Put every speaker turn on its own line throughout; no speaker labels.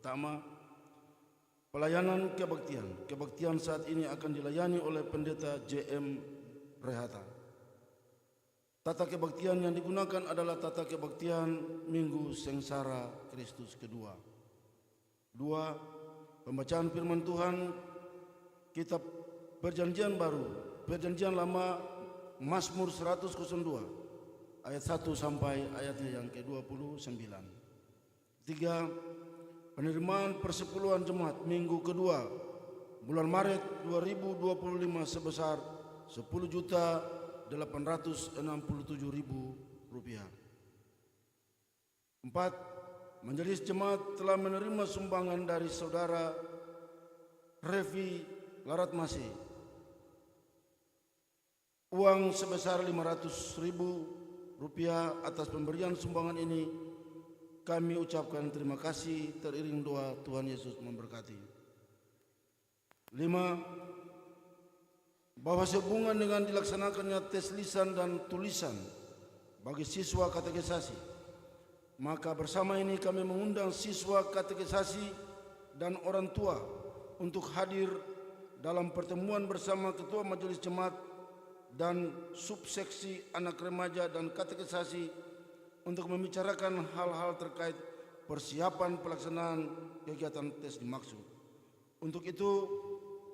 Pertama, pelayanan kebaktian. Kebaktian saat ini akan dilayani oleh Pendeta JM Rehata. Tata kebaktian yang digunakan adalah tata kebaktian Minggu Sengsara Kristus kedua. 2. Pembacaan firman Tuhan Kitab Perjanjian Baru, Perjanjian Lama, Mazmur 102 ayat 1 sampai ayatnya yang ke-29. 3. Penerimaan persepuluhan jemaat minggu kedua bulan Maret 2025 sebesar Rp10.867.000. 4. Majelis jemaat telah menerima sumbangan dari saudara Revi Laratmase uang sebesar Rp500.000 atas pemberian sumbangan ini. Kami ucapkan terima kasih teriring doa Tuhan Yesus memberkati. 5. Bahwa sehubungan dengan dilaksanakannya tes lisan dan tulisan bagi siswa katekisasi, maka bersama ini kami mengundang siswa katekisasi dan orang tua untuk hadir dalam pertemuan bersama Ketua Majelis Jemaat dan subseksi anak remaja dan katekisasi untuk membicarakan hal-hal terkait persiapan pelaksanaan kegiatan tes dimaksud. Untuk itu,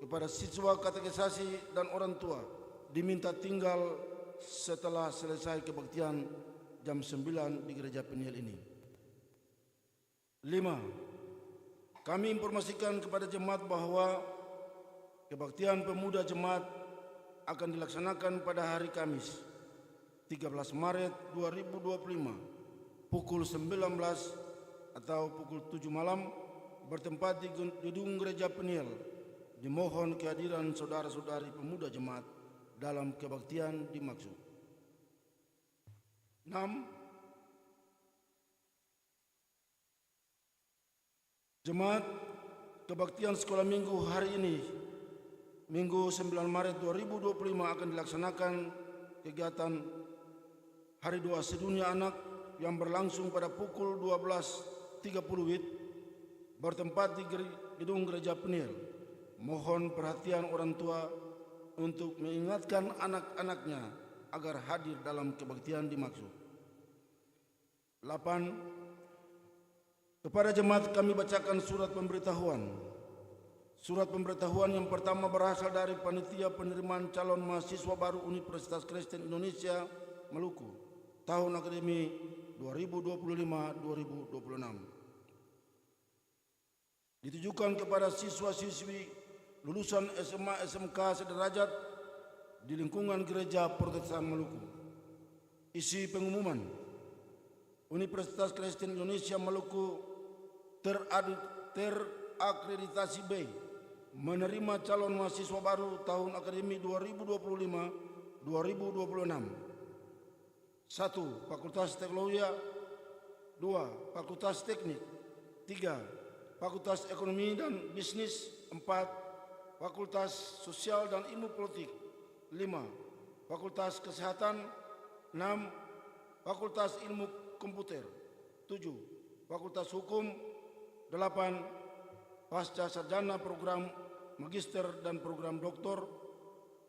kepada siswa katekisasi dan orang tua diminta tinggal setelah selesai kebaktian jam 9 di Gereja Peniel ini. 5. Kami informasikan kepada jemaat bahwa kebaktian pemuda jemaat akan dilaksanakan pada hari Kamis 13 Maret 2025 pukul 19 atau pukul 7 malam bertempat di gedung Gereja Peniel. Dimohon kehadiran saudara-saudari pemuda jemaat dalam kebaktian dimaksud. 6. Jemaat kebaktian sekolah minggu hari ini, Minggu 9 Maret 2025 akan dilaksanakan kegiatan Hari Doa Sedunia Anak yang berlangsung pada pukul 12.30 WIB bertempat di gedung Gereja Peniel. Mohon perhatian orang tua untuk mengingatkan anak-anaknya agar hadir dalam kebaktian dimaksud. 8. Kepada jemaat kami bacakan surat pemberitahuan. Surat pemberitahuan yang pertama berasal dari Panitia Penerimaan Calon Mahasiswa Baru Universitas Kristen Indonesia Maluku tahun akademi 2025-2026. Ditujukan kepada siswa-siswi lulusan SMA SMK sederajat di lingkungan Gereja Protestan Maluku. Isi pengumuman: Universitas Kristen Indonesia Maluku terakreditasi B menerima calon mahasiswa baru tahun akademi 2025-2026. 1. Fakultas Teknologi. 2. Fakultas Teknik. 3. Fakultas Ekonomi dan Bisnis. 4. Fakultas Sosial dan Ilmu Politik. 5. Fakultas Kesehatan. 6. Fakultas Ilmu Komputer. 7. Fakultas Hukum. 8. Pasca Sarjana Program Magister dan Program Doktor.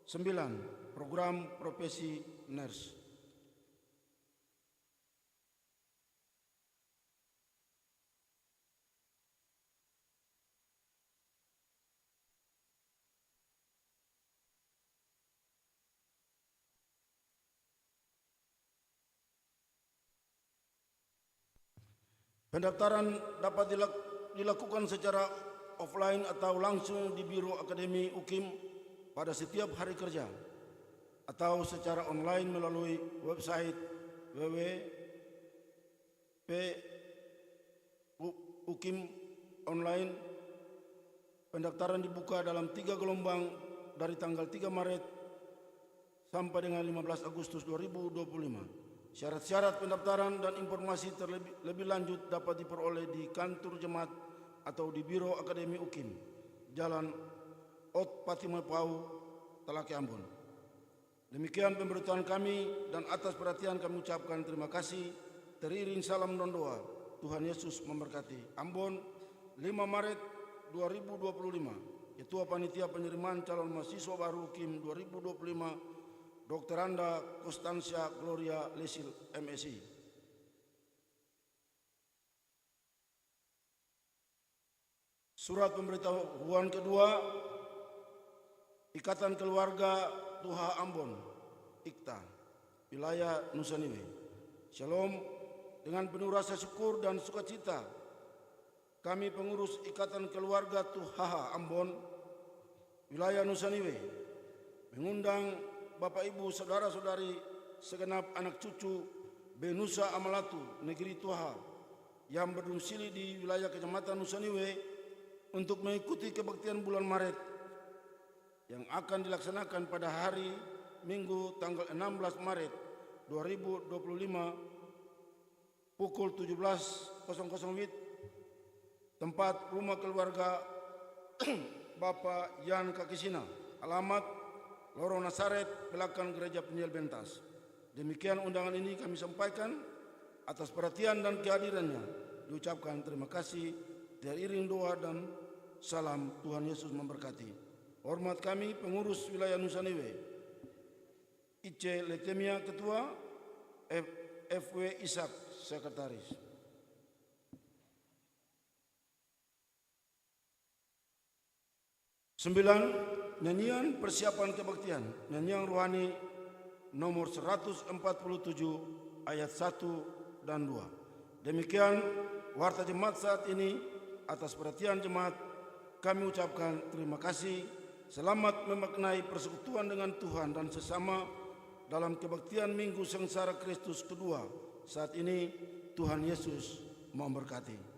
9. Program Profesi Nurse. Pendaftaran dapat dilakukan secara offline atau langsung di Biro Akademi UKIM pada setiap hari kerja, atau secara online melalui website www.ukim online. Pendaftaran dibuka dalam 3 gelombang dari tanggal 3 Maret sampai dengan 15 Agustus 2025. Syarat-syarat pendaftaran dan informasi lebih lanjut dapat diperoleh di kantor jemaat atau di Biro Akademi UKIM, Jalan Ot Patimah Pau, Talake Ambon. Demikian pemberitahuan kami, dan atas perhatian kami ucapkan terima kasih. Teriring salam dan doa. Tuhan Yesus memberkati Ambon, 5 Maret 2025. Ketua Panitia Penerimaan Calon Mahasiswa Baru KIM 2025, Dr. Anda Konstansia Gloria Lesil, MSI. Surat pemberitahuan kedua, Ikatan Keluarga Tuha Ambon, IKTA, wilayah Nusa Niue. Shalom, dengan penuh rasa syukur dan sukacita, kami pengurus Ikatan Keluarga Tuha Ambon, wilayah Nusa Niue, mengundang Bapak Ibu Saudara-saudari segenap anak cucu Benusa Amalatu Negeri Tuha yang berdomisili di wilayah Kecamatan Nusa Niue untuk mengikuti kebaktian bulan Maret yang akan dilaksanakan pada hari Minggu tanggal 16 Maret 2025 pukul 17.00 WIB, tempat rumah keluarga Bapak Yan Kakisina, alamat Lorong Nasaret, belakang Gereja Penjual Bentas. Demikian undangan ini kami sampaikan. Atas perhatian dan kehadirannya diucapkan terima kasih, diiring doa dan salam. Tuhan Yesus memberkati. Hormat kami pengurus wilayah Nusa Niue, IC Letemia Ketua, FW Ishak Sekretaris. 9. Nyanyian persiapan kebaktian, nyanyian rohani nomor 147 ayat 1 dan 2. Demikian warta jemaat saat ini. Atas perhatian jemaat kami ucapkan terima kasih. Selamat memaknai persekutuan dengan Tuhan dan sesama dalam kebaktian Minggu Sengsara Kristus kedua. Saat ini Tuhan Yesus memberkati.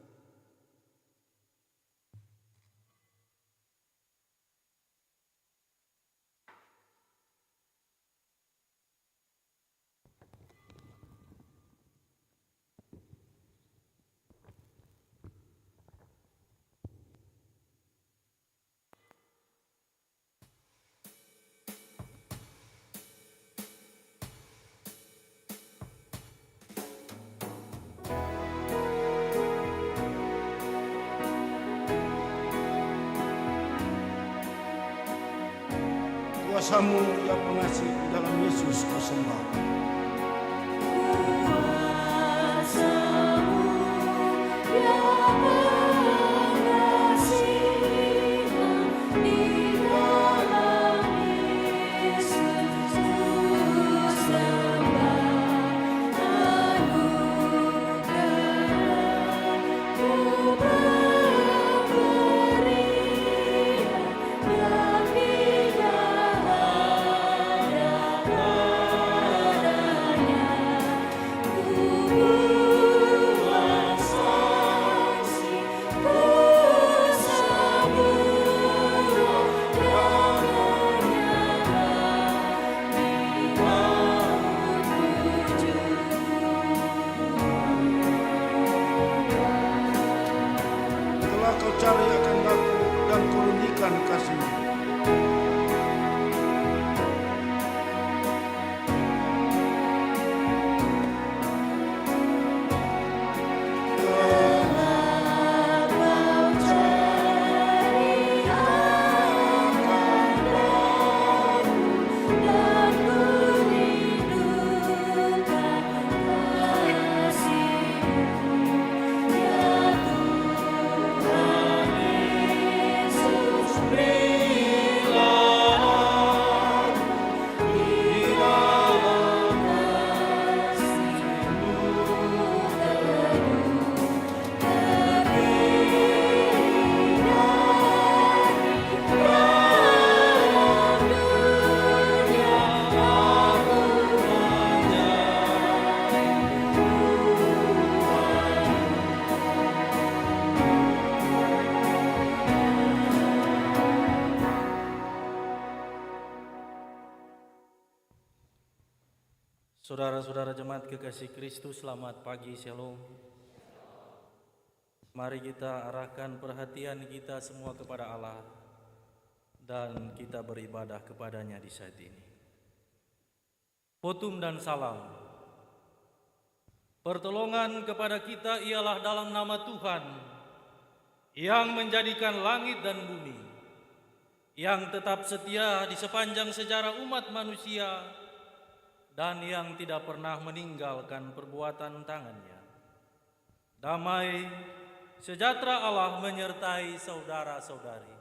Kuasamu ya pengasih, dalam Yesus kau sembah. Cari akan aku dan kurunikan kasih-Mu.
Saudara-saudara jemaat kekasih Kristus, selamat pagi, shalom. Mari kita arahkan perhatian kita semua kepada Allah dan kita beribadah kepadanya di saat ini. Potum dan salam. Pertolongan kepada kita ialah dalam nama Tuhan, yang menjadikan langit dan bumi, yang tetap setia di sepanjang sejarah umat manusia, dan yang tidak pernah meninggalkan perbuatan tangannya. Damai sejahtera Allah menyertai saudara-saudari.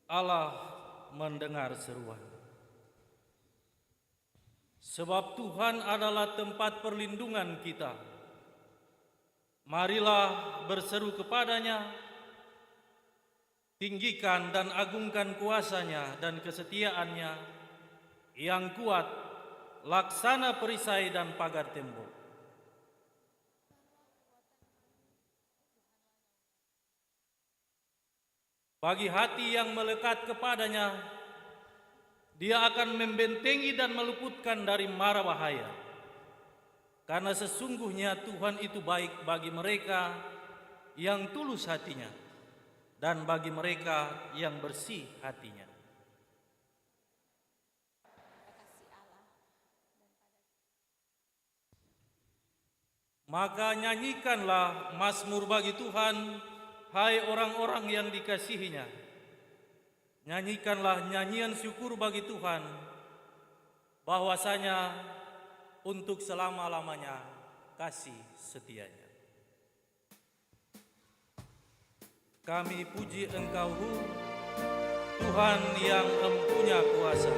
Allah mendengar seruan. Sebab Tuhan adalah tempat perlindungan kita. Marilah berseru kepadanya, tinggikan dan agungkan kuasanya dan kesetiaannya yang kuat, laksana perisai dan pagar tembok. Bagi hati yang melekat kepadanya, Dia akan membentengi dan meluputkan dari mara bahaya. Karena sesungguhnya Tuhan itu baik bagi mereka yang tulus hatinya dan bagi mereka yang bersih hatinya. Maka nyanyikanlah mazmur bagi Tuhan, hai orang-orang yang dikasihinya. Nyanyikanlah nyanyian syukur bagi Tuhan, bahwasanya untuk selama-lamanya kasih setianya. Kami puji Engkau, Tuhan yang empunya kuasa.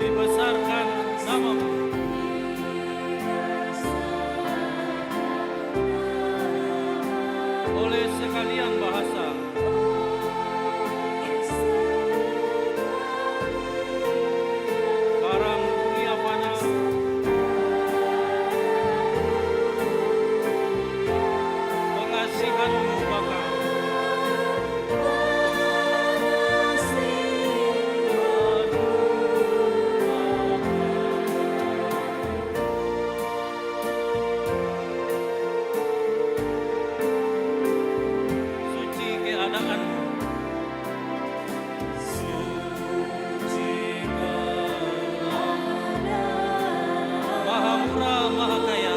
Dibesarkan namamu. Oleh sekalian bahasa, barang dunia fana, pengasihanmu bakal. Suci keadaanmu, Maha Murah, Maha Kaya.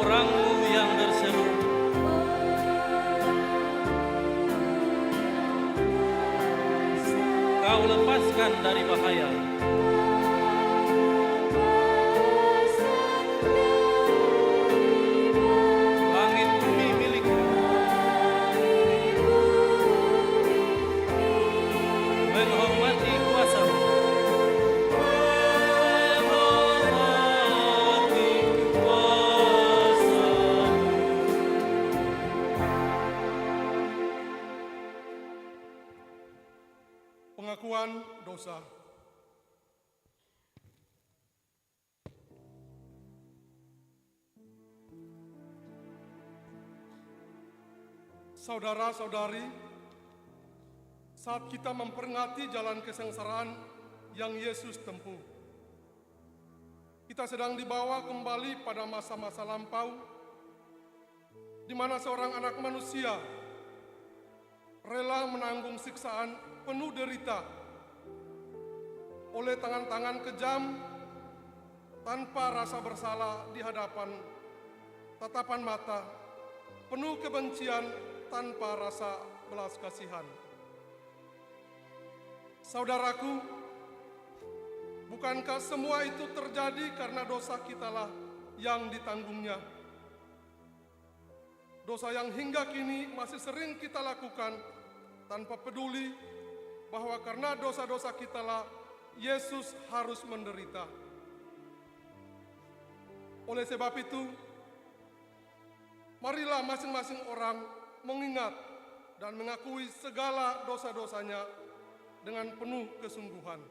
Orangmu yang berseru, Kau lepaskan dari bahaya. Langit bumi milikmu, menghormati kuasamu. Menghormati kuasamu.
Pengakuan dosa. Saudara-saudari, saat kita memperingati jalan kesengsaraan yang Yesus tempuh, kita sedang dibawa kembali pada masa-masa lampau, di mana seorang anak manusia rela menanggung siksaan penuh derita oleh tangan-tangan kejam tanpa rasa bersalah di hadapan tatapan mata penuh kebencian tanpa rasa belas kasihan. Saudaraku, bukankah semua itu terjadi karena dosa kitalah yang ditanggungnya? Dosa yang hingga kini masih sering kita lakukan tanpa peduli bahwa karena dosa-dosa kitalah Yesus harus menderita. Oleh sebab itu, marilah masing-masing orang mengingat dan mengakui segala dosa-dosanya dengan penuh kesungguhan.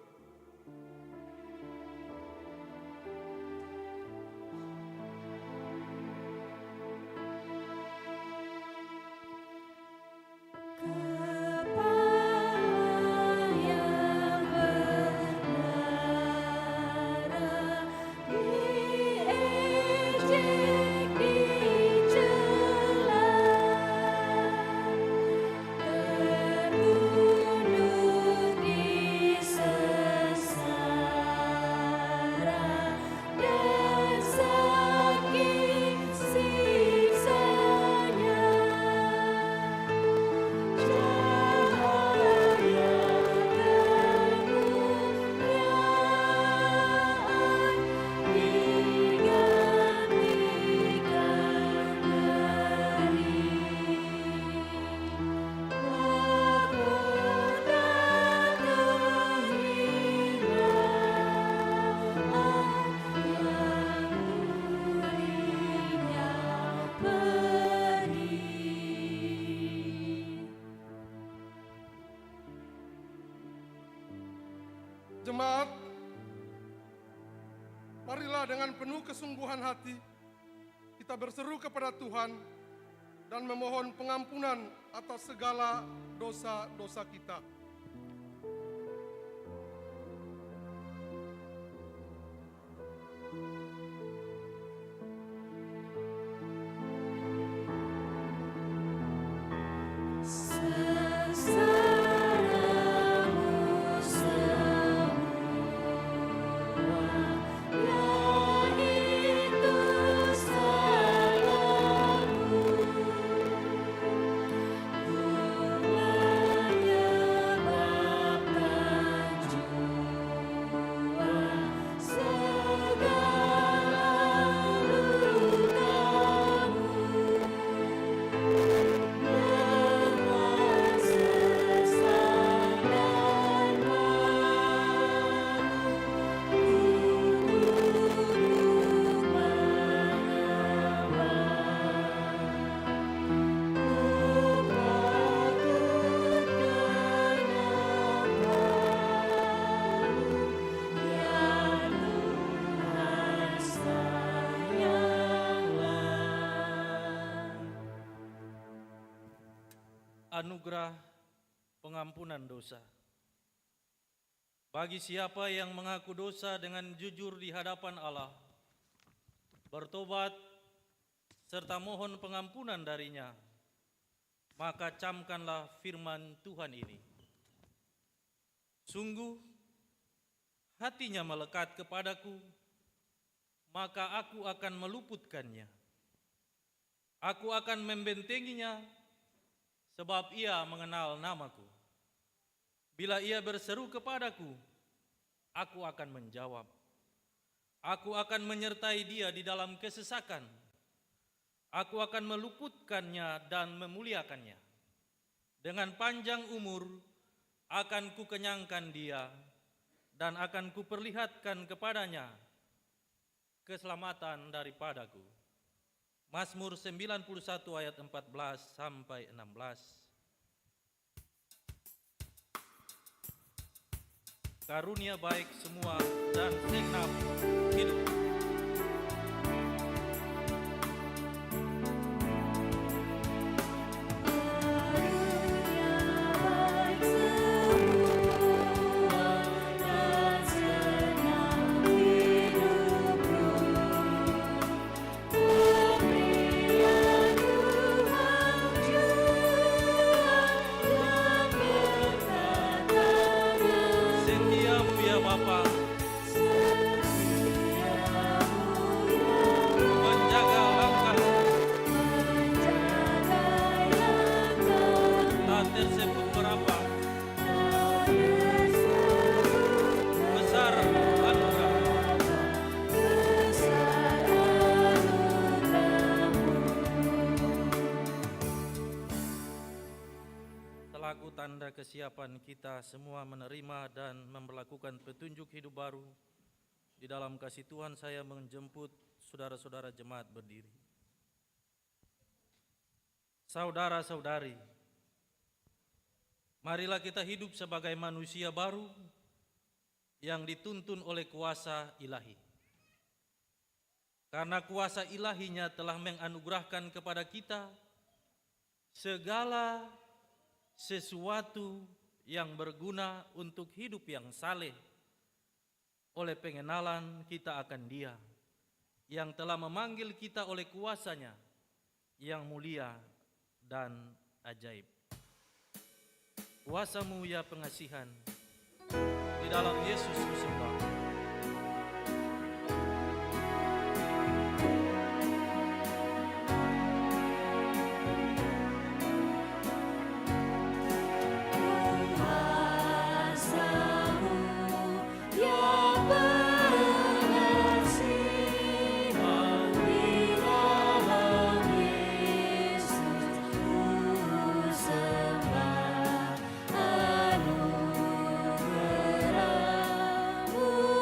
kita dengan penuh kesungguhan hati, kita berseru kepada Tuhan dan memohon pengampunan atas segala dosa-dosa kita.
Anugerah pengampunan dosa. Bagi siapa yang mengaku dosa dengan jujur di hadapan Allah, bertobat, serta mohon pengampunan darinya, maka camkanlah firman Tuhan ini. Sungguh, hatinya melekat kepadaku, maka aku akan meluputkannya. Aku akan membentenginya, sebab ia mengenal namaku. Bila ia berseru kepadaku, aku akan menjawab. Aku akan menyertai dia di dalam kesesakan. Aku akan meluputkannya dan memuliakannya. Dengan panjang umur akan kukenyangkan dia dan akan kuperlihatkan kepadanya keselamatan daripadaku. Mazmur 91 ayat 14 sampai 16. Karunia baik semua dan segenap hidup. Tanda kesiapan kita semua menerima dan memperlakukan petunjuk hidup baru. Di dalam kasih Tuhan saya menjemput saudara-saudara jemaat berdiri. Saudara-saudari, marilah kita hidup sebagai manusia baru yang dituntun oleh kuasa ilahi. Karena kuasa ilahinya telah menganugerahkan kepada kita segala sesuatu yang berguna untuk hidup yang saleh oleh pengenalan kita akan Dia yang telah memanggil kita oleh kuasanya yang mulia dan ajaib. Kuasa-Mu ya pengasihan, di dalam Yesus kusembah.
Anugerah-Mu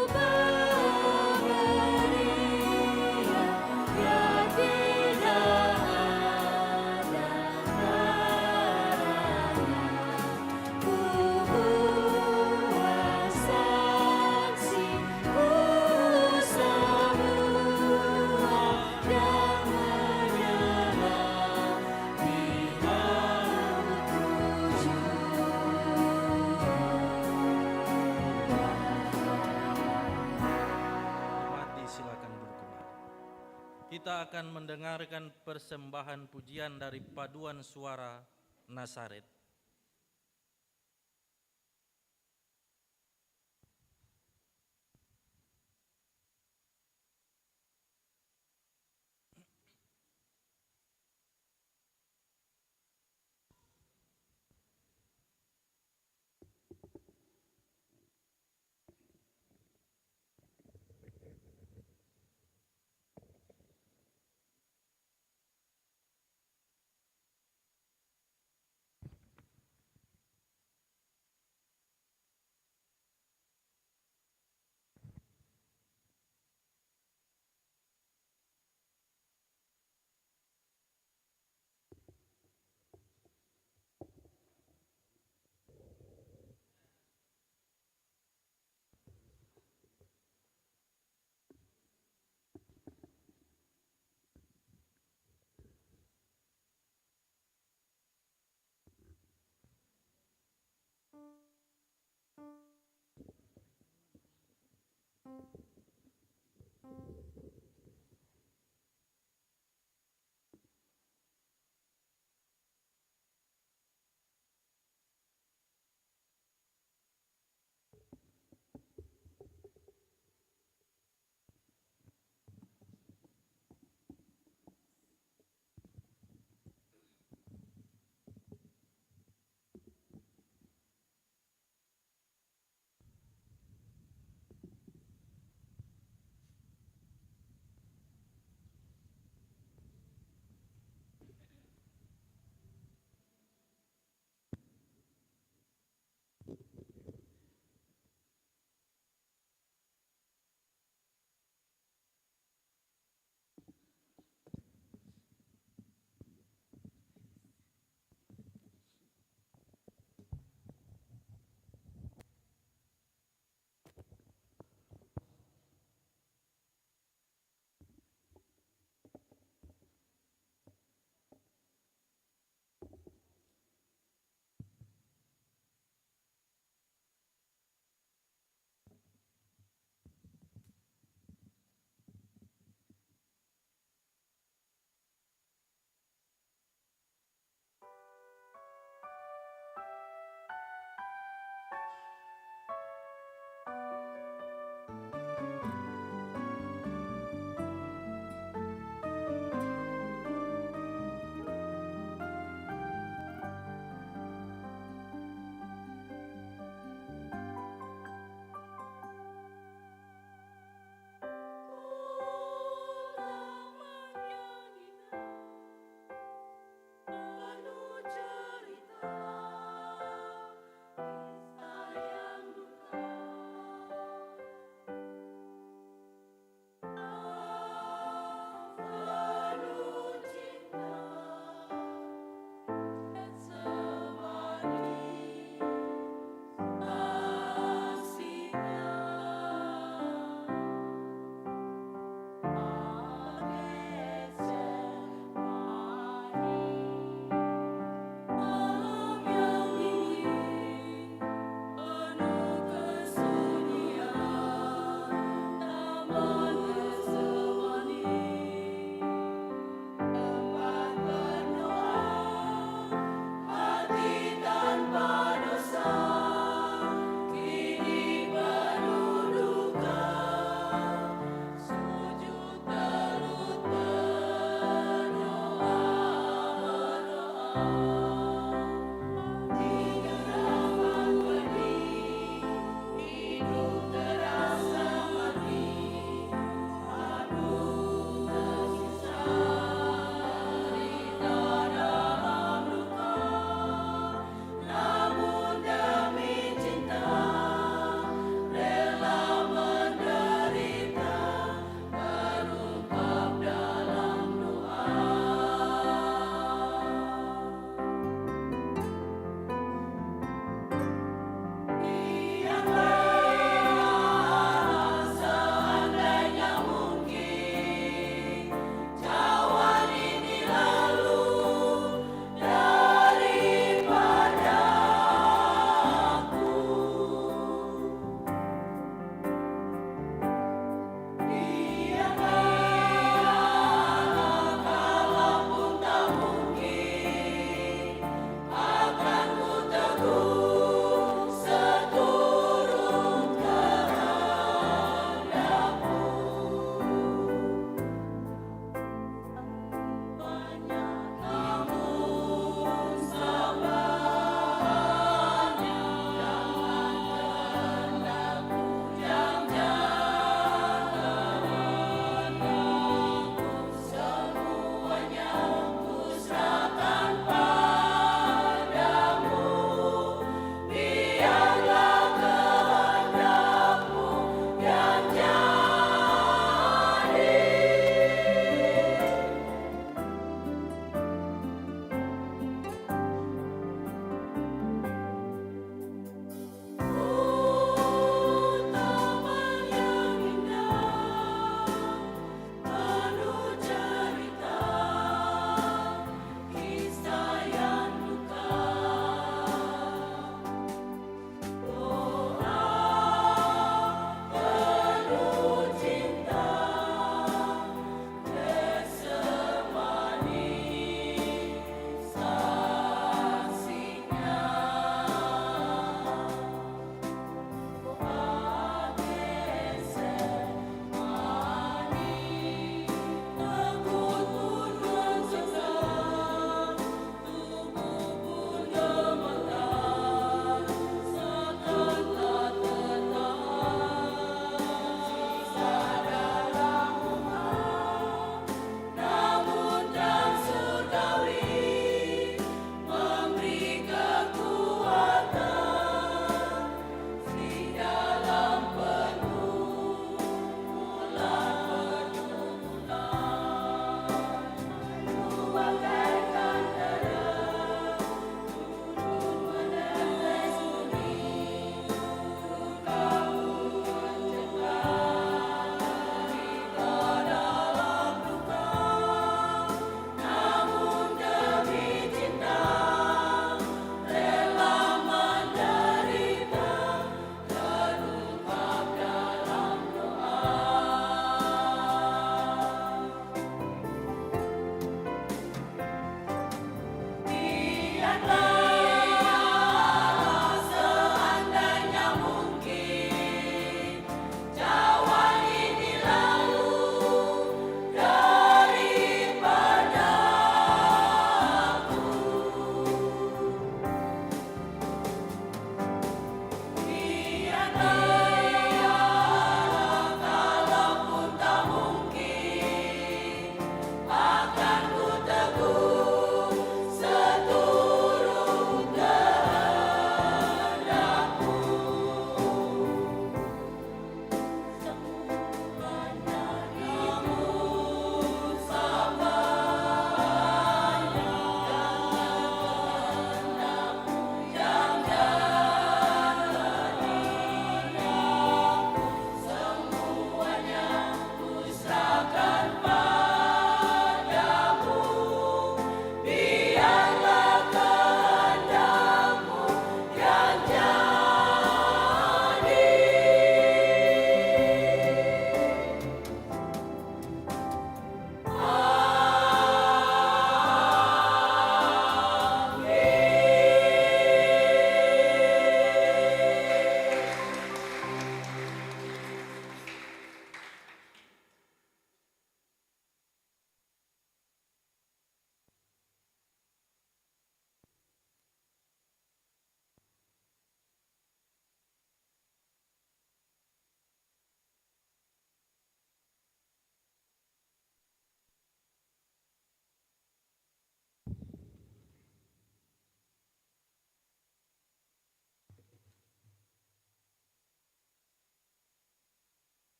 Kita akan mendengarkan persembahan pujian dari paduan suara Nazaret.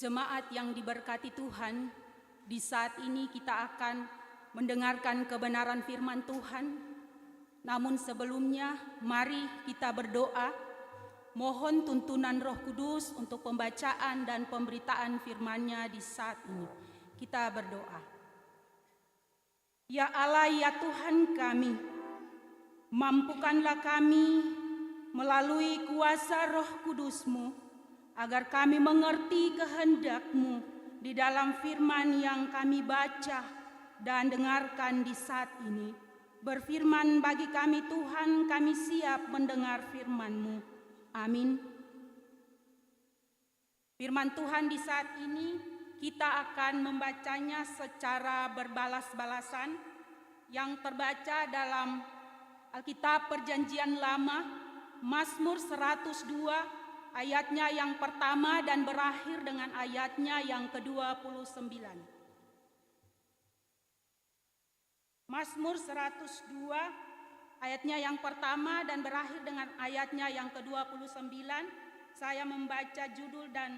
Jemaat yang diberkati Tuhan, di saat ini kita akan mendengarkan kebenaran firman Tuhan. Namun sebelumnya, mari kita berdoa, mohon tuntunan Roh Kudus untuk pembacaan dan pemberitaan firman-Nya di saat ini. Kita berdoa. Ya Allah, ya Tuhan kami, mampukanlah kami melalui kuasa Roh Kudus-Mu, agar kami mengerti kehendak-Mu di dalam firman yang kami baca dan dengarkan di saat ini. Berfirman bagi kami Tuhan, kami siap mendengar firman-Mu. Amin. Firman Tuhan di saat ini kita akan membacanya secara berbalas-balasan yang terbaca dalam Alkitab Perjanjian Lama, Mazmur 102, ayatnya yang pertama dan berakhir dengan ayatnya yang ke-29. Mazmur 102, ayatnya yang pertama dan berakhir dengan ayatnya yang ke-29. Saya membaca judul dan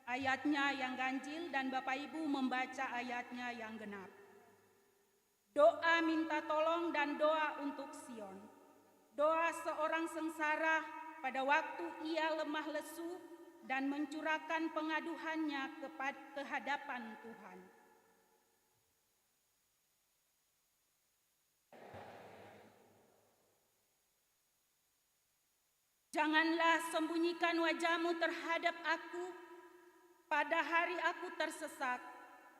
ayatnya yang ganjil dan Bapak Ibu membaca ayatnya yang genap. Doa minta tolong dan doa untuk Sion. Doa seorang sengsara pada waktu ia lemah lesu dan mencurahkan pengaduhannya ke hadapan Tuhan. Janganlah sembunyikan wajah-Mu terhadap aku pada hari aku tersesat.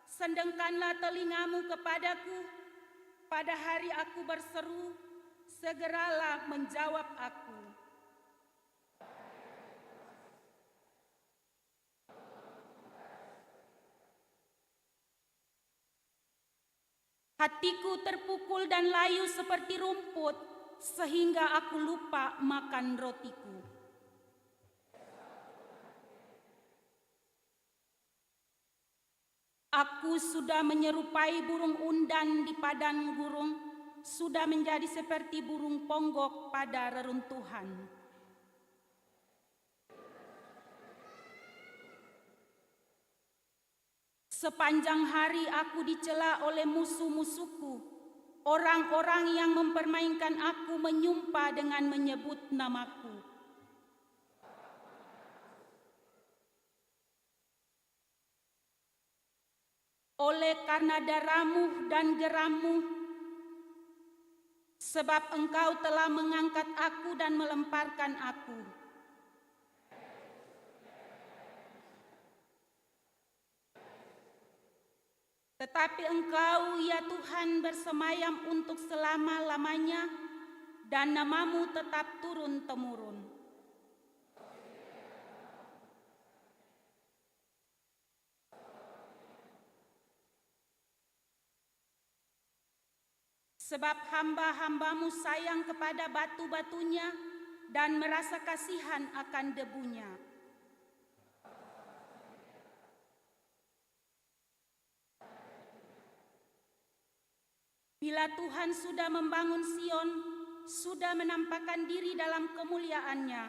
Sendengkanlah telinga-Mu kepadaku pada hari aku berseru, segeralah menjawab aku. Hatiku terpukul dan layu seperti rumput, sehingga aku lupa makan rotiku. Aku sudah menyerupai burung undan di padang gurun, sudah menjadi seperti burung ponggok pada reruntuhan. Sepanjang hari aku dicela oleh musuh-musuhku. Orang-orang yang mempermainkan aku menyumpah dengan menyebut namaku. Oleh karena darah-Mu dan geram-Mu, sebab Engkau telah mengangkat aku dan melemparkan aku. Tetapi Engkau, ya Tuhan, bersemayam untuk selama-lamanya, dan nama-Mu tetap turun-temurun. Sebab hamba-hamba-Mu sayang kepada batu-batunya dan merasa kasihan akan debunya. Bila Tuhan sudah membangun Sion, sudah menampakkan diri dalam kemuliaannya,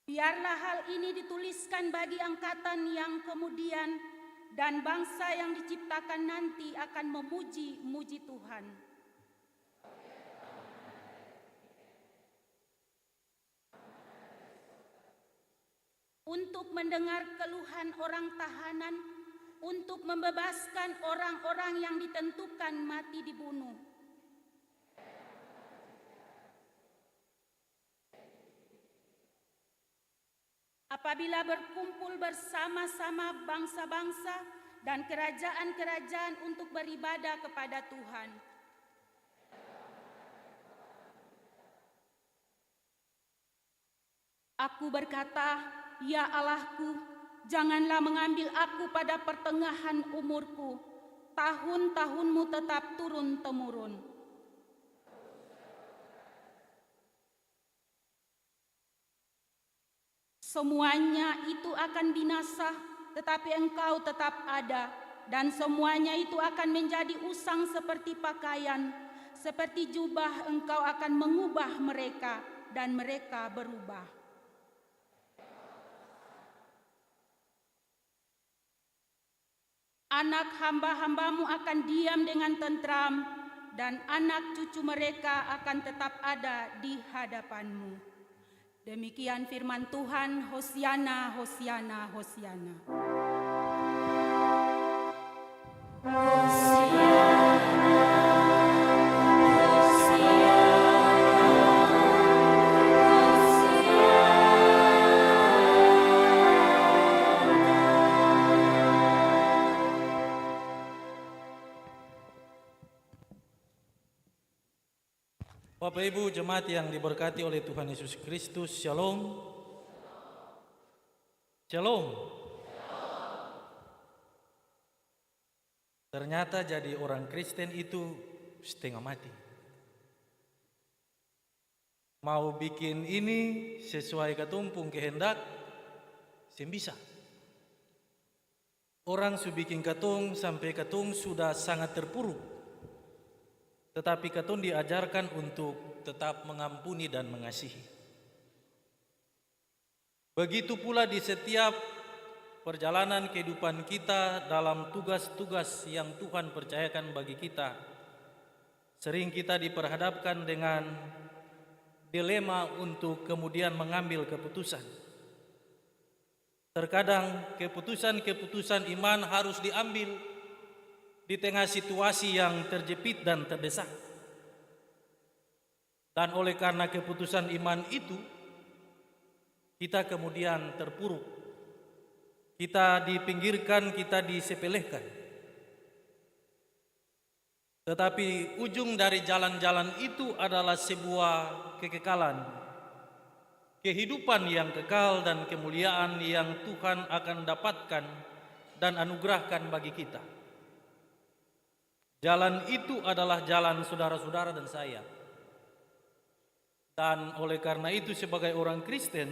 biarlah hal ini dituliskan bagi angkatan yang kemudian dan bangsa yang diciptakan nanti akan memuji-muji Tuhan. Untuk mendengar keluhan orang tahanan, untuk membebaskan orang-orang yang ditentukan mati dibunuh. Apabila berkumpul bersama-sama bangsa-bangsa dan kerajaan-kerajaan untuk beribadah kepada Tuhan. Aku berkata, ya Allahku, janganlah mengambil aku pada pertengahan umurku. Tahun-tahun-Mu tetap turun-temurun. Semuanya itu akan binasa, tetapi Engkau tetap ada. Dan semuanya itu akan menjadi usang seperti pakaian, seperti jubah Engkau akan mengubah mereka dan mereka berubah. Anak hamba-hambamu akan diam dengan tentram, dan anak cucu mereka akan tetap ada di hadapanmu. Demikian firman Tuhan. Hosiana, hosiana, hosiana.
Bapak Ibu jemaat yang diberkati oleh Tuhan Yesus Kristus, Shalom. Shalom. Ternyata jadi orang Kristen itu setengah mati. Mau bikin ini sesuai ketumpung kehendak, bisa. Orang su bikin katung sampai katung sudah sangat terpuruk. Tetapi katung diajarkan untuk tetap mengampuni dan mengasihi. Begitu pula di setiap perjalanan kehidupan kita dalam tugas-tugas yang Tuhan percayakan bagi kita. Sering kita diperhadapkan dengan dilema untuk kemudian mengambil keputusan. Terkadang keputusan-keputusan iman harus diambil di tengah situasi yang terjepit dan terdesak. Dan oleh karena keputusan iman itu, kita kemudian terpuruk. Kita dipinggirkan, kita disepelekan. Tetapi ujung dari jalan-jalan itu adalah sebuah kekekalan. Kehidupan yang kekal dan kemuliaan yang Tuhan akan dapatkan dan anugerahkan bagi kita. Jalan itu adalah jalan saudara-saudara dan saya. Dan oleh karena itu sebagai orang Kristen,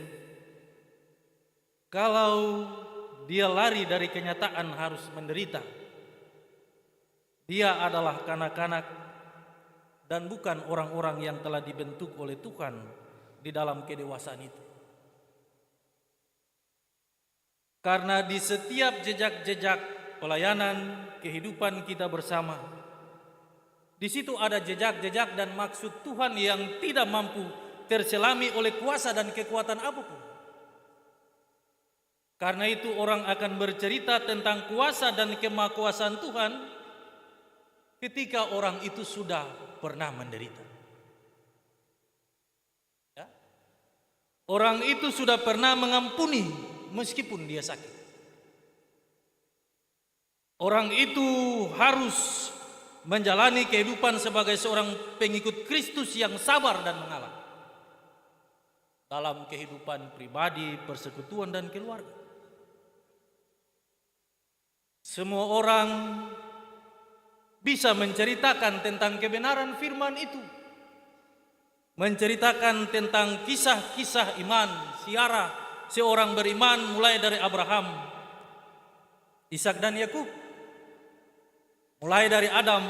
kalau dia lari dari kenyataan harus menderita, dia adalah kanak-kanak dan bukan orang-orang yang telah dibentuk oleh Tuhan di dalam kedewasaan itu. Karena di setiap jejak-jejak pelayanan kehidupan kita bersama, di situ ada jejak-jejak dan maksud Tuhan yang tidak mampu terselami oleh kuasa dan kekuatan apapun. Karena itu orang akan bercerita tentang kuasa dan kemahakuasaan Tuhan ketika orang itu sudah pernah menderita. Ya? Orang itu sudah pernah mengampuni meskipun dia sakit. Orang itu harus menjalani kehidupan sebagai seorang pengikut Kristus yang sabar dan mengalah dalam kehidupan pribadi, persekutuan dan keluarga. Semua orang bisa menceritakan tentang kebenaran firman itu, menceritakan tentang kisah-kisah iman, sejarah seorang beriman mulai dari Abraham, Ishak dan Yakub, mulai dari Adam,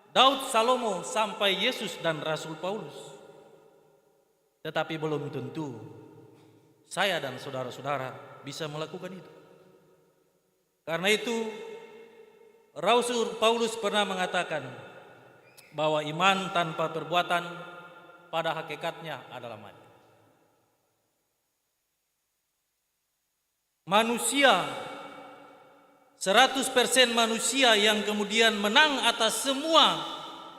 Daud, Salomo sampai Yesus dan Rasul Paulus. Tetapi belum tentu saya dan saudara-saudara bisa melakukan itu. Karena itu Rasul Paulus pernah mengatakan bahwa iman tanpa perbuatan pada hakikatnya adalah mati. Manusia 100% manusia yang kemudian menang atas semua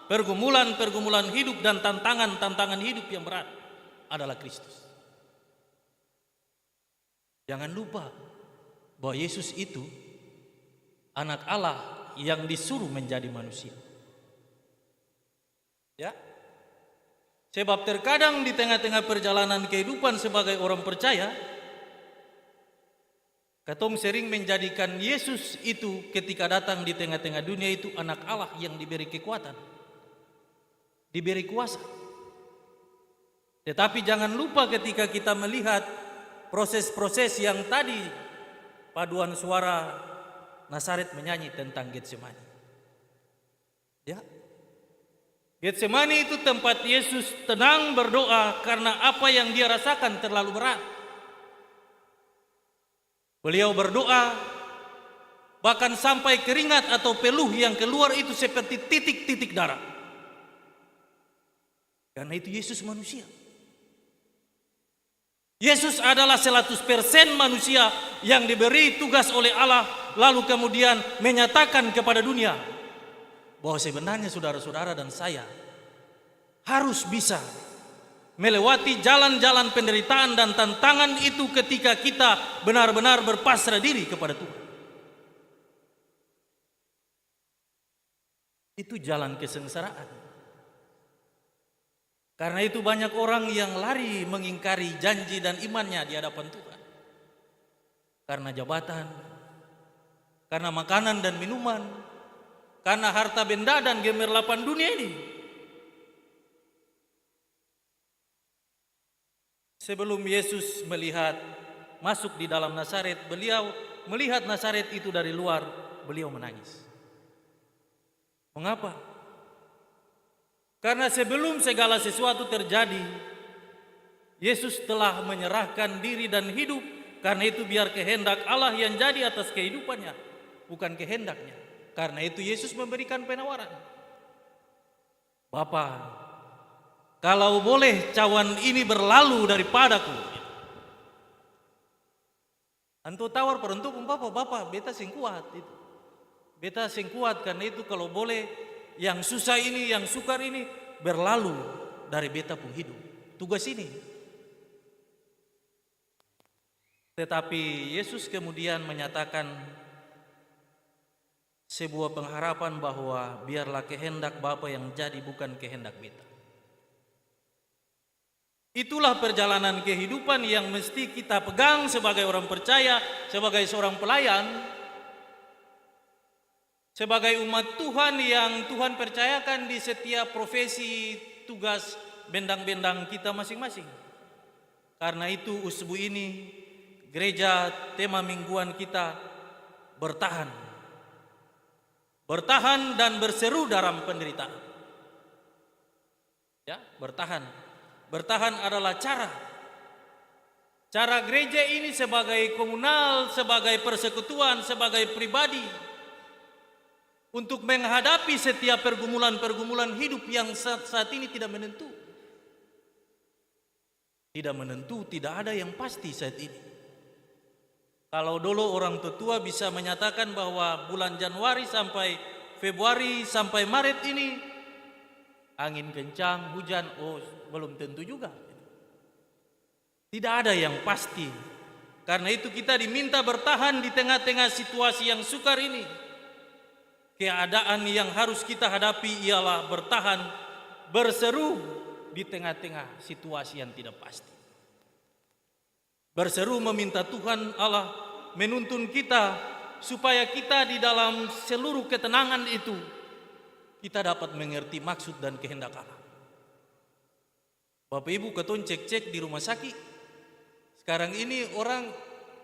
pergumulan-pergumulan hidup dan tantangan-tantangan hidup yang berat adalah Kristus. Jangan lupa bahwa Yesus itu anak Allah yang disuruh menjadi manusia. Ya. Sebab terkadang di tengah-tengah perjalanan kehidupan sebagai orang percaya, katong sering menjadikan Yesus itu ketika datang di tengah-tengah dunia itu anak Allah yang diberi kekuatan, diberi kuasa. Tetapi jangan lupa ketika kita melihat proses-proses yang tadi paduan suara Nazaret menyanyi tentang Getsemani. Ya. Getsemani itu tempat Yesus tenang berdoa karena apa yang dia rasakan terlalu berat. Beliau berdoa bahkan sampai keringat atau peluh yang keluar itu seperti titik-titik darah. Karena itu Yesus manusia. Yesus adalah 100% manusia yang diberi tugas oleh Allah lalu kemudian menyatakan kepada dunia bahwa sebenarnya saudara-saudara dan saya harus bisa melewati jalan-jalan penderitaan dan tantangan itu ketika kita benar-benar berpasrah diri kepada Tuhan. Itu jalan kesengsaraan. Karena itu banyak orang yang lari mengingkari janji dan imannya di hadapan Tuhan. Karena jabatan, karena makanan dan minuman, karena harta benda dan gemerlapan dunia ini. Sebelum Yesus masuk di dalam Nazaret, beliau melihat Nazaret itu dari luar, beliau menangis. Mengapa? Karena sebelum segala sesuatu terjadi, Yesus telah menyerahkan diri dan hidup. Karena itu biar kehendak Allah yang jadi atas kehidupannya, bukan kehendaknya. Karena itu Yesus memberikan penawaran. Bapa, kalau boleh cawan ini berlalu daripadaku. Antu tawar peruntuk Bapak, beta sing kuat itu. Beta sing kuat karena itu kalau boleh yang susah ini, yang sukar ini berlalu dari beta pun hidup. Tugas ini. Tetapi Yesus kemudian menyatakan sebuah pengharapan bahwa biarlah kehendak Bapa yang jadi bukan kehendak beta. Itulah perjalanan kehidupan yang mesti kita pegang sebagai orang percaya, sebagai seorang pelayan. Sebagai umat Tuhan yang Tuhan percayakan di setiap profesi, tugas, bendang-bendang kita masing-masing. Karena itu usbu ini, gereja tema mingguan kita bertahan. Bertahan dan berseru dalam penderitaan. Ya, bertahan. Bertahan adalah cara gereja ini sebagai komunal, sebagai persekutuan, sebagai pribadi. Untuk menghadapi setiap pergumulan-pergumulan hidup yang saat ini tidak menentu. Tidak menentu, tidak ada yang pasti saat ini. Kalau dulu orang tua bisa menyatakan bahwa bulan Januari sampai Februari sampai Maret ini angin kencang, hujan, belum tentu juga. Tidak ada yang pasti. Karena itu kita diminta bertahan di tengah-tengah situasi yang sukar ini. Keadaan yang harus kita hadapi ialah bertahan, berseru di tengah-tengah situasi yang tidak pasti. Berseru meminta Tuhan Allah menuntun kita supaya kita di dalam seluruh ketenangan itu kita dapat mengerti maksud dan kehendak Allah. Bapak Ibu keton cek-cek di rumah sakit. Sekarang ini orang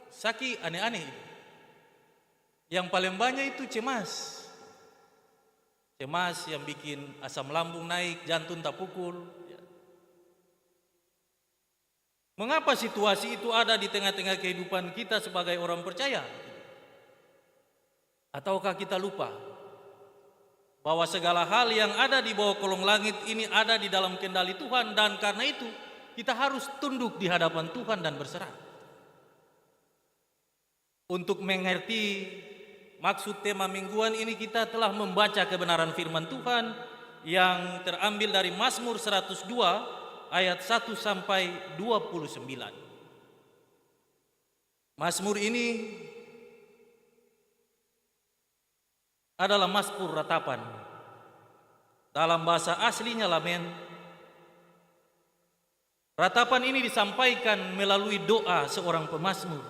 sakit aneh-aneh. Yang paling banyak itu cemas. Cemas yang bikin asam lambung naik, jantung tak pukul. Mengapa situasi itu ada di tengah-tengah kehidupan kita sebagai orang percaya? Ataukah kita lupa bahwa segala hal yang ada di bawah kolong langit ini ada di dalam kendali Tuhan, dan karena itu kita harus tunduk di hadapan Tuhan dan berserah. Untuk mengerti maksud tema mingguan ini kita telah membaca kebenaran firman Tuhan yang terambil dari Mazmur 102 ayat 1 sampai 29. Mazmur ini adalah mazmur ratapan. Dalam bahasa aslinya lamen. Ratapan ini disampaikan melalui doa seorang pemazmur.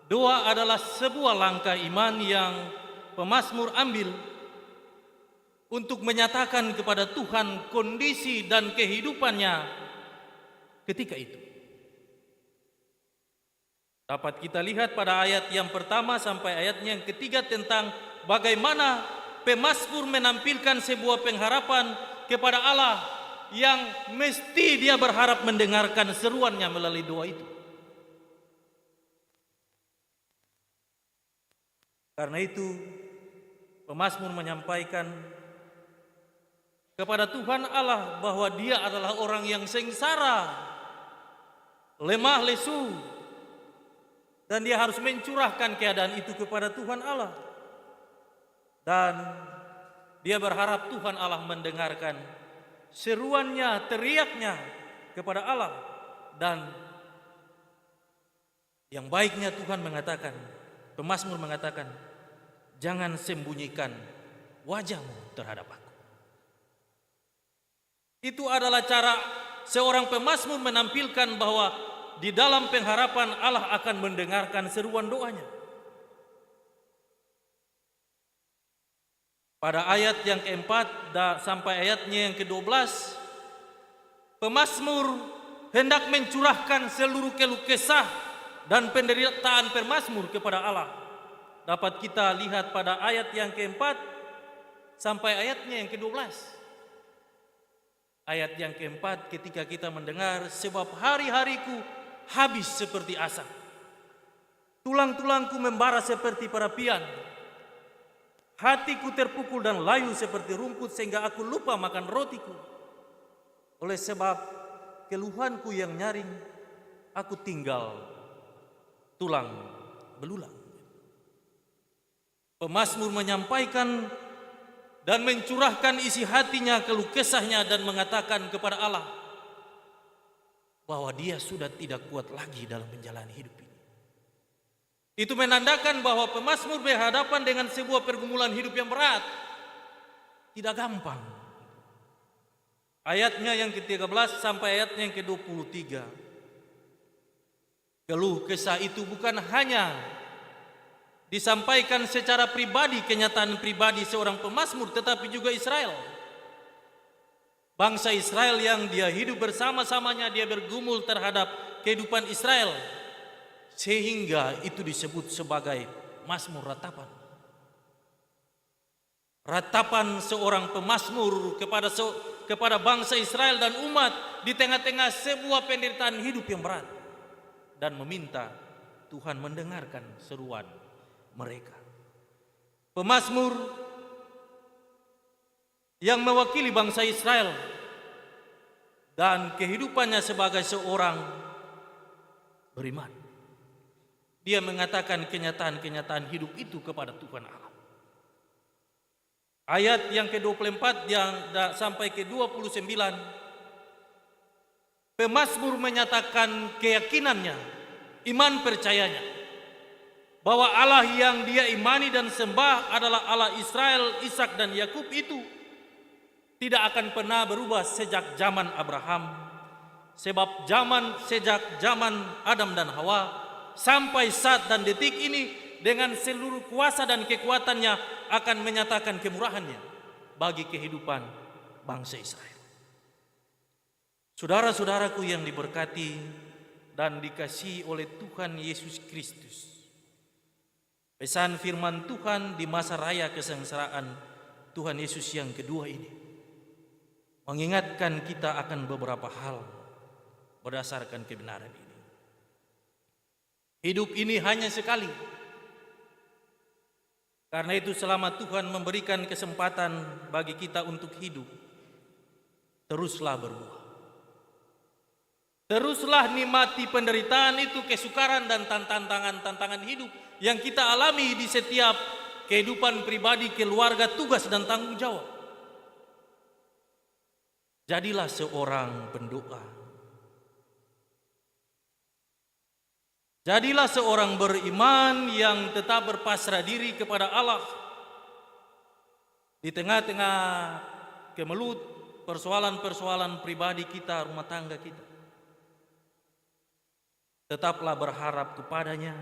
Doa adalah sebuah langkah iman yang pemazmur ambil untuk menyatakan kepada Tuhan kondisi dan kehidupannya ketika itu. Dapat kita lihat pada ayat yang pertama sampai ayatnya yang ketiga tentang bagaimana pemazmur menampilkan sebuah pengharapan kepada Allah yang mesti dia berharap mendengarkan seruannya melalui doa itu. Karena itu, pemazmur menyampaikan kepada Tuhan Allah bahwa dia adalah orang yang sengsara, lemah lesu, dan dia harus mencurahkan keadaan itu kepada Tuhan Allah. Dan dia berharap Tuhan Allah mendengarkan seruannya, teriaknya kepada Allah. Dan yang baiknya Tuhan mengatakan, pemazmur mengatakan, jangan sembunyikan wajahmu terhadap aku. Itu adalah cara seorang pemazmur menampilkan bahwa di dalam pengharapan Allah akan mendengarkan seruan doanya. Pada ayat yang keempat sampai ayatnya yang ke-12, pemazmur hendak mencurahkan seluruh keluh kesah dan penderitaan pemazmur kepada Allah. Dapat kita lihat pada ayat yang keempat sampai ayatnya yang ke-12. Ayat yang keempat, ketika kita mendengar, sebab hari-hariku habis seperti asap, tulang-tulangku membara seperti perapian, hatiku terpukul dan layu seperti rumput, sehingga aku lupa makan rotiku. Oleh sebab keluhanku yang nyaring, aku tinggal tulang belulang. Pemazmur menyampaikan dan mencurahkan isi hatinya, keluh kesahnya, dan mengatakan kepada Allah bahwa dia sudah tidak kuat lagi dalam menjalani hidup ini. Itu menandakan bahwa pemazmur berhadapan dengan sebuah pergumulan hidup yang berat, tidak gampang. Ayatnya yang ke-13 sampai ayatnya yang ke-23. Keluh kesah itu bukan hanya disampaikan secara pribadi, kenyataan pribadi seorang pemazmur, tetapi juga Israel. Bangsa Israel yang dia hidup bersama-samanya, dia bergumul terhadap kehidupan Israel, sehingga itu disebut sebagai mazmur ratapan. Ratapan seorang pemazmur kepada bangsa Israel dan umat di tengah-tengah sebuah penderitaan hidup yang berat, dan meminta Tuhan mendengarkan seruan mereka. Pemazmur yang mewakili bangsa Israel dan kehidupannya sebagai seorang beriman. Dia mengatakan kenyataan-kenyataan hidup itu kepada Tuhan Allah. Ayat yang ke-24 sampai ke-29, pemazmur menyatakan keyakinannya, iman percayanya, bahwa Allah yang dia imani dan sembah adalah Allah Israel, Ishak dan Yakub itu tidak akan pernah berubah sejak zaman Abraham. Sebab sejak zaman Adam dan Hawa sampai saat dan detik ini, dengan seluruh kuasa dan kekuatannya akan menyatakan kemurahannya bagi kehidupan bangsa Israel. Saudara-saudaraku yang diberkati dan dikasihi oleh Tuhan Yesus Kristus, pesan firman Tuhan di masa raya kesengsaraan Tuhan Yesus yang kedua ini mengingatkan kita akan beberapa hal berdasarkan kebenaran ini. Hidup ini hanya sekali. Karena itu selama Tuhan memberikan kesempatan bagi kita untuk hidup, teruslah berbuah. Teruslah nikmati penderitaan itu, kesukaran dan tantangan hidup yang kita alami di setiap kehidupan pribadi, keluarga, tugas dan tanggung jawab. Jadilah seorang pendoa. Jadilah seorang beriman yang tetap berpasrah diri kepada Allah di tengah-tengah kemelut persoalan-persoalan pribadi kita, rumah tangga kita. Tetaplah berharap kepadanya.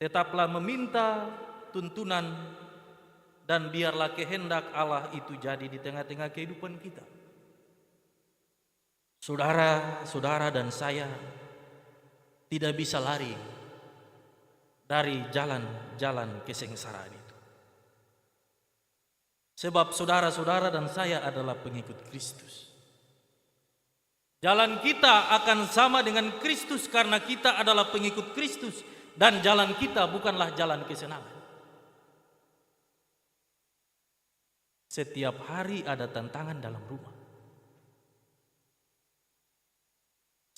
Tetaplah meminta tuntunan, dan biarlah kehendak Allah itu jadi di tengah-tengah kehidupan kita. Saudara-saudara dan saya tidak bisa lari dari jalan-jalan kesengsaraan itu. Sebab saudara-saudara dan saya adalah pengikut Kristus. Jalan kita akan sama dengan Kristus karena kita adalah pengikut Kristus. Dan jalan kita bukanlah jalan kesenangan. Setiap hari ada tantangan dalam rumah.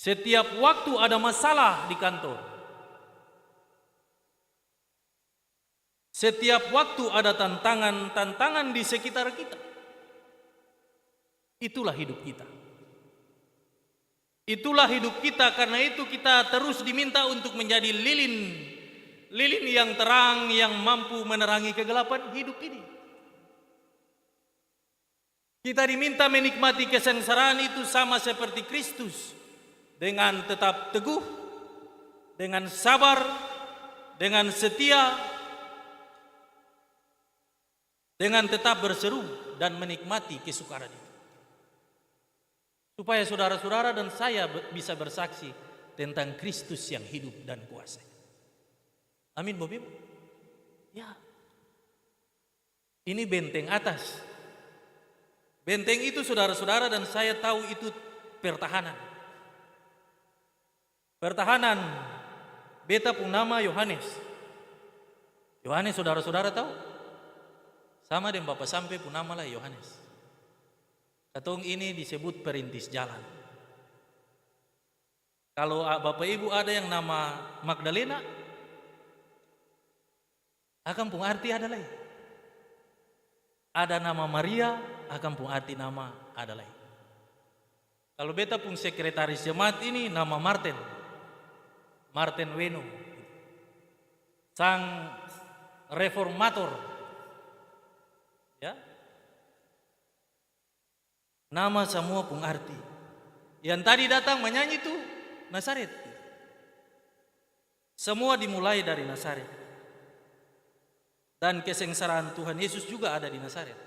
Setiap waktu ada masalah di kantor. Setiap waktu ada tantangan di sekitar kita. Itulah hidup kita. Itulah hidup kita, karena itu kita terus diminta untuk menjadi lilin yang terang yang mampu menerangi kegelapan hidup ini. Kita diminta menikmati kesengsaraan itu sama seperti Kristus, dengan tetap teguh, dengan sabar, dengan setia, dengan tetap berseru dan menikmati kesukaran itu. Supaya saudara-saudara dan saya bisa bersaksi tentang Kristus yang hidup dan kuasa. Amin, Bapak Ibu. Ya. Ini benteng atas. Benteng itu saudara-saudara dan saya tahu itu pertahanan. Pertahanan. Beta pun nama Yohanes. Yohanes saudara-saudara tahu? Sama dengan Bapak sampai pun nama lah Yohanes. Katong ini disebut perintis jalan. Kalau Bapak Ibu ada yang nama Magdalena, akan pun arti ada lain. Ada nama Maria, akan pun arti nama ada lain. Kalau beta pun sekretaris jemaat ini nama Martin Weno, sang reformator. Ya. Nama semua pun arti. Yang tadi datang menyanyi itu Nazaret. Semua dimulai dari Nazaret. Dan kesengsaraan Tuhan Yesus juga ada di Nazaret.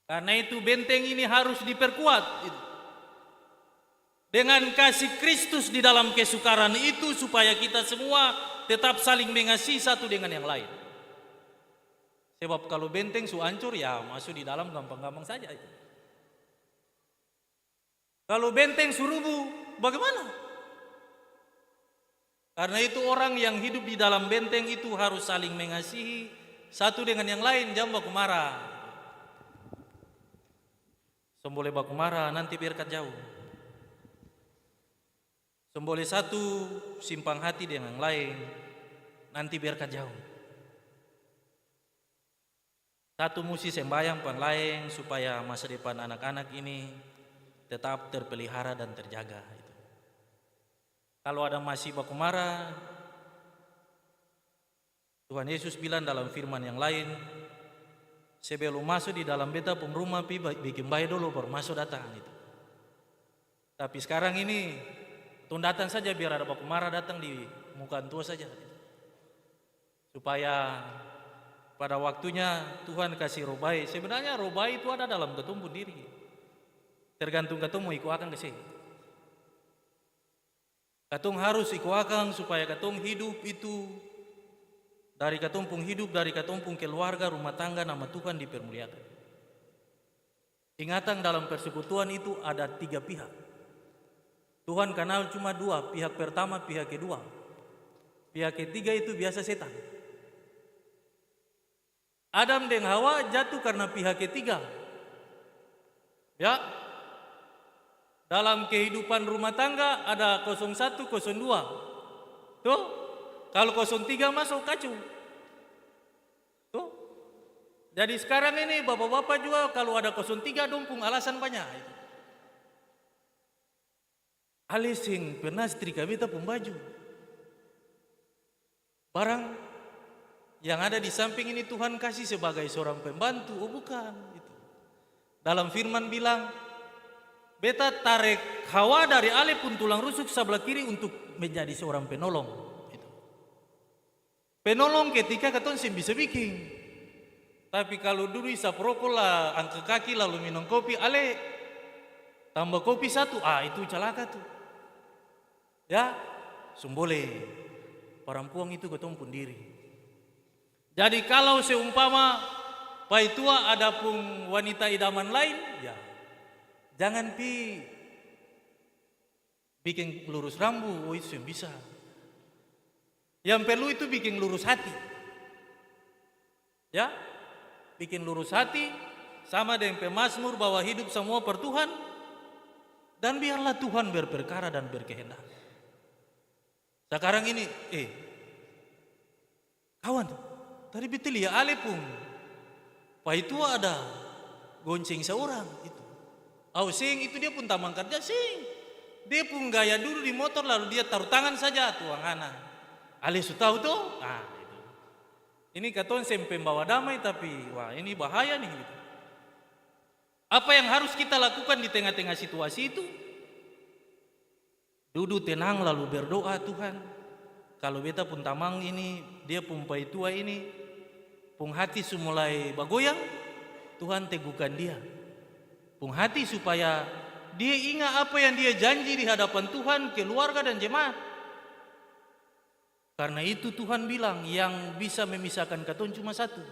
Karena itu benteng ini harus diperkuat. Dengan kasih Kristus di dalam kesukaran itu supaya kita semua tetap saling mengasihi satu dengan yang lain. Sebab kalau benteng su hancur ya masuk di dalam gampang-gampang saja. Kalau benteng su rubuh bagaimana? Karena itu orang yang hidup di dalam benteng itu harus saling mengasihi satu dengan yang lain, jangan baku marah. Semboleh baku marah nanti biarkan jauh. Semboleh satu simpang hati dengan yang lain, nanti biarkan jauh. Satu mesti sembahyang pan lain supaya masa depan anak-anak ini tetap terpelihara dan terjaga. Kalau ada masih baku marah, Tuhan Yesus bilang dalam firman yang lain, sebelum masuk di dalam beta pun rumah bikin baik dulu baru masuk datang itu. Tapi sekarang ini tun datang saja biar ada baku marah datang di muka tua saja. Supaya pada waktunya Tuhan kasih robai. Sebenarnya robai itu ada dalam ketum pun diri. Tergantung ketum mau ikut akan ke sini. Ketum harus ikut akan supaya ketum hidup itu dari ketum pun hidup, dari ketum pun keluarga, rumah tangga, nama Tuhan dipermuliakan. Ingatan dalam persekutuan itu ada 3 pihak. Tuhan kenal cuma 2, pihak pertama, pihak kedua. Pihak ketiga itu biasa setan. Adam dan Hawa jatuh karena pihak ketiga. Ya. Dalam kehidupan rumah tangga ada 01, 02. Tuh. Kalau 03 masuk kacau. Tuh. Jadi sekarang ini bapak-bapak juga kalau ada 03 dumpung alasan banyak. Alising pernah setrika beta pun baju. Barang yang ada di samping ini Tuhan kasih sebagai seorang pembantu. Oh bukan. Itu. Dalam firman bilang, beta tarik Hawa dari ale pun tulang rusuk sebelah kiri untuk menjadi seorang penolong. Itu. Penolong ketika keton bisa bikin. Tapi kalau dulu isap rokok lah, angkat kaki lalu minum kopi, ale tambah kopi 1, itu celaka tuh. Ya, sumbole. Perempuan itu keton pun diri. Jadi kalau seumpama paitua ada pun wanita idaman lain, ya jangan bikin lurus rambut, oh itu yang bisa. Yang perlu itu bikin lurus hati. Ya, bikin lurus hati sama dengan pemazmur bahwa hidup semua per Tuhan, dan biarlah Tuhan berperkara dan berkehendak. Sekarang ini, kawan, tadi betul ya ale pun, Pak itu ada gonceng seorang itu. Sing itu dia pun tamang kerja sing. Dia pun gaya dulu di motor lalu dia taruh tangan saja tuang anak. Ale su tahu tuh? Nah, itu. Ini katon sempe bawa damai tapi wah ini bahaya nih gitu. Apa yang harus kita lakukan di tengah-tengah situasi itu? Duduk tenang lalu berdoa, Tuhan. Kalau beta pun tamang ini, dia pun paitua ini, pun hati mulai bagoyang, Tuhan teguhkan dia. Pun hati supaya dia ingat apa yang dia janji di hadapan Tuhan, keluarga dan jemaat. Karena itu Tuhan bilang yang bisa memisahkan katon cuma satu,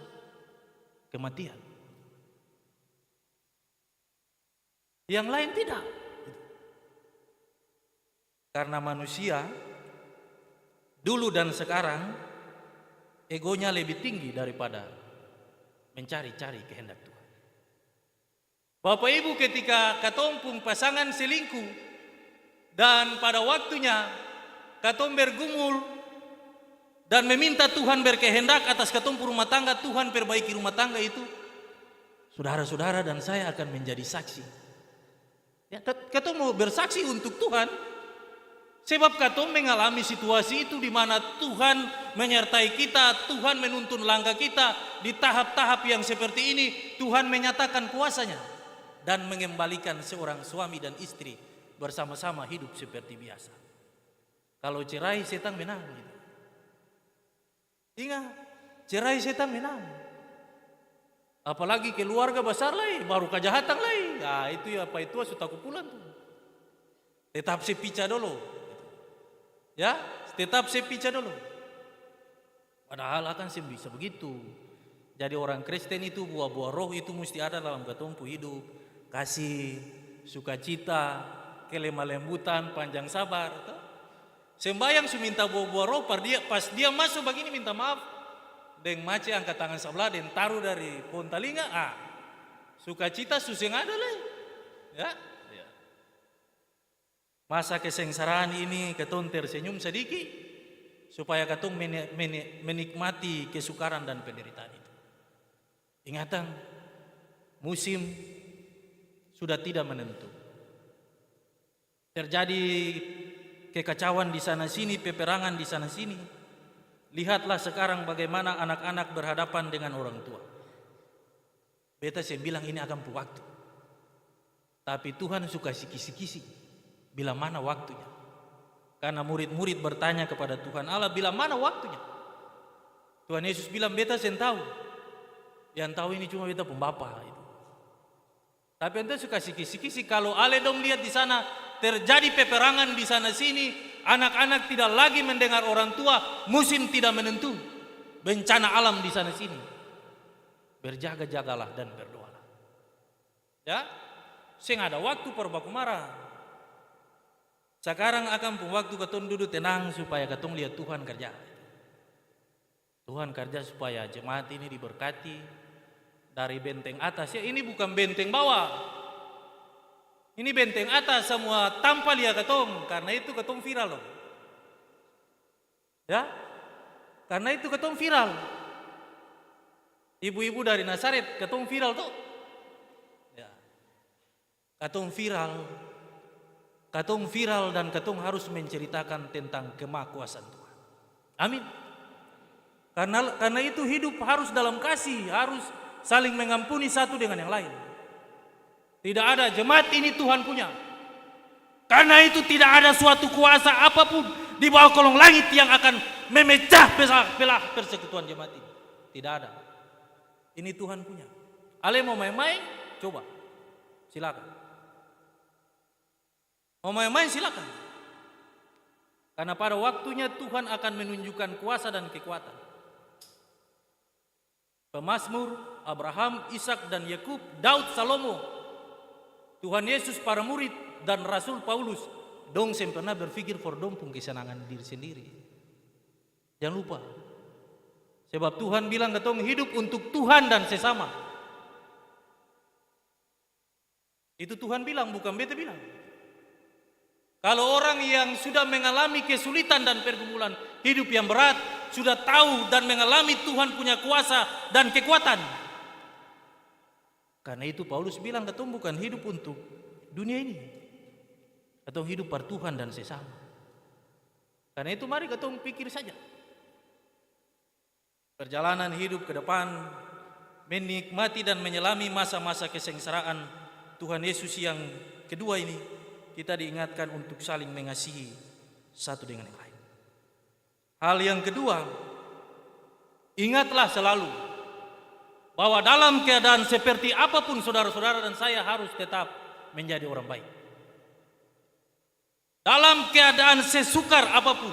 kematian. Yang lain tidak. Karena manusia dulu dan sekarang egonya lebih tinggi daripada mencari-cari kehendak Tuhan. Bapak Ibu, ketika katompung pasangan selingkuh dan pada waktunya katom bergumul dan meminta Tuhan berkehendak atas katompung rumah tangga, Tuhan perbaiki rumah tangga itu, saudara-saudara dan saya akan menjadi saksi. Ya, katom mau bersaksi untuk Tuhan. Sebab katom mengalami situasi itu di mana Tuhan menyertai kita, Tuhan menuntun langkah kita di tahap-tahap yang seperti ini. Tuhan menyatakan kuasanya dan mengembalikan seorang suami dan istri bersama-sama hidup seperti biasa. Kalau cerai setan menang. Gitu. Ingat, cerai setan menang. Apalagi keluarga besar lain, baru kejahatan lain. Nah itu ya apa itu sudah kupulan tuh. Tetap sepica dulu. Ya, tetap sepica dulu. Padahal akan bisa begitu. Jadi orang Kristen itu buah-buah roh itu mesti ada dalam ketompu hidup. Kasih, sukacita, kelemah lembutan, panjang sabar. Sembayang minta buah-buah roh, pas dia masuk begini minta maaf. Deng mace angkat tangan sebelah dan taruh dari pohon talinga. Sukacita suseng ada lah. Ya. Masa kesengsaraan ini ketong tersenyum sedikit supaya ketong menikmati kesukaran dan penderitaan itu. Ingatan, musim sudah tidak menentu. Terjadi kekacauan di sana sini, peperangan di sana sini. Lihatlah sekarang bagaimana anak-anak berhadapan dengan orang tua. Beta saya bilang ini akan waktu. Tapi Tuhan suka kisi-kisi. Bila mana waktunya? Karena murid-murid bertanya kepada Tuhan Allah, bila mana waktunya? Tuhan Yesus bilang, beta sen tahu. Yang tahu ini cuma beta pembapa itu. Tapi ente suka kisi-kisi kalau ale dong lihat di sana terjadi peperangan di sana sini, anak-anak tidak lagi mendengar orang tua, musim tidak menentu, bencana alam di sana sini. Berjaga-jagalah dan berdoalah. Ya, sing ada waktu perbaku marah. Sekarang akan pun waktu ketong duduk tenang supaya ketong lihat Tuhan kerja. Tuhan kerja supaya jemaat ini diberkati dari benteng atas. Ya ini bukan benteng bawah. Ini benteng atas semua tanpa lihat ketong. Karena itu ketong viral loh. Ya, karena itu ketong viral. Ibu-ibu dari Nazaret ketong viral tuh. Ya, ketong viral. Katong viral dan katong harus menceritakan tentang kemahakuasaan Tuhan. Amin. Karena itu hidup harus dalam kasih, harus saling mengampuni satu dengan yang lain. Tidak ada jemaat ini Tuhan punya. Karena itu tidak ada suatu kuasa apapun di bawah kolong langit yang akan memecah belah persekutuan jemaat ini. Tidak ada. Ini Tuhan punya. Ale mau main-main? Coba. Silakan. Mau main-main silakan. Karena pada waktunya Tuhan akan menunjukkan kuasa dan kekuatan. Pemazmur, Abraham, Ishak dan Yakub, Daud, Salomo, Tuhan Yesus, para murid dan Rasul Paulus, dong sem pernah berpikir for dong pun kesenangan diri sendiri. Jangan lupa. Sebab Tuhan bilang ketong hidup untuk Tuhan dan sesama. Itu Tuhan bilang, bukan beta bilang. Kalau orang yang sudah mengalami kesulitan dan pergumulan hidup yang berat, sudah tahu dan mengalami Tuhan punya kuasa dan kekuatan. Karena itu Paulus bilang ketong bukan hidup untuk dunia ini, atau hidup per Tuhan dan sesama. Karena itu mari ketong pikir saja. Perjalanan hidup ke depan, menikmati dan menyelami masa-masa kesengsaraan Tuhan Yesus yang kedua ini, kita diingatkan untuk saling mengasihi satu dengan yang lain. Hal yang kedua, ingatlah selalu bahwa dalam keadaan seperti apapun saudara-saudara dan saya harus tetap menjadi orang baik. Dalam keadaan sesukar apapun,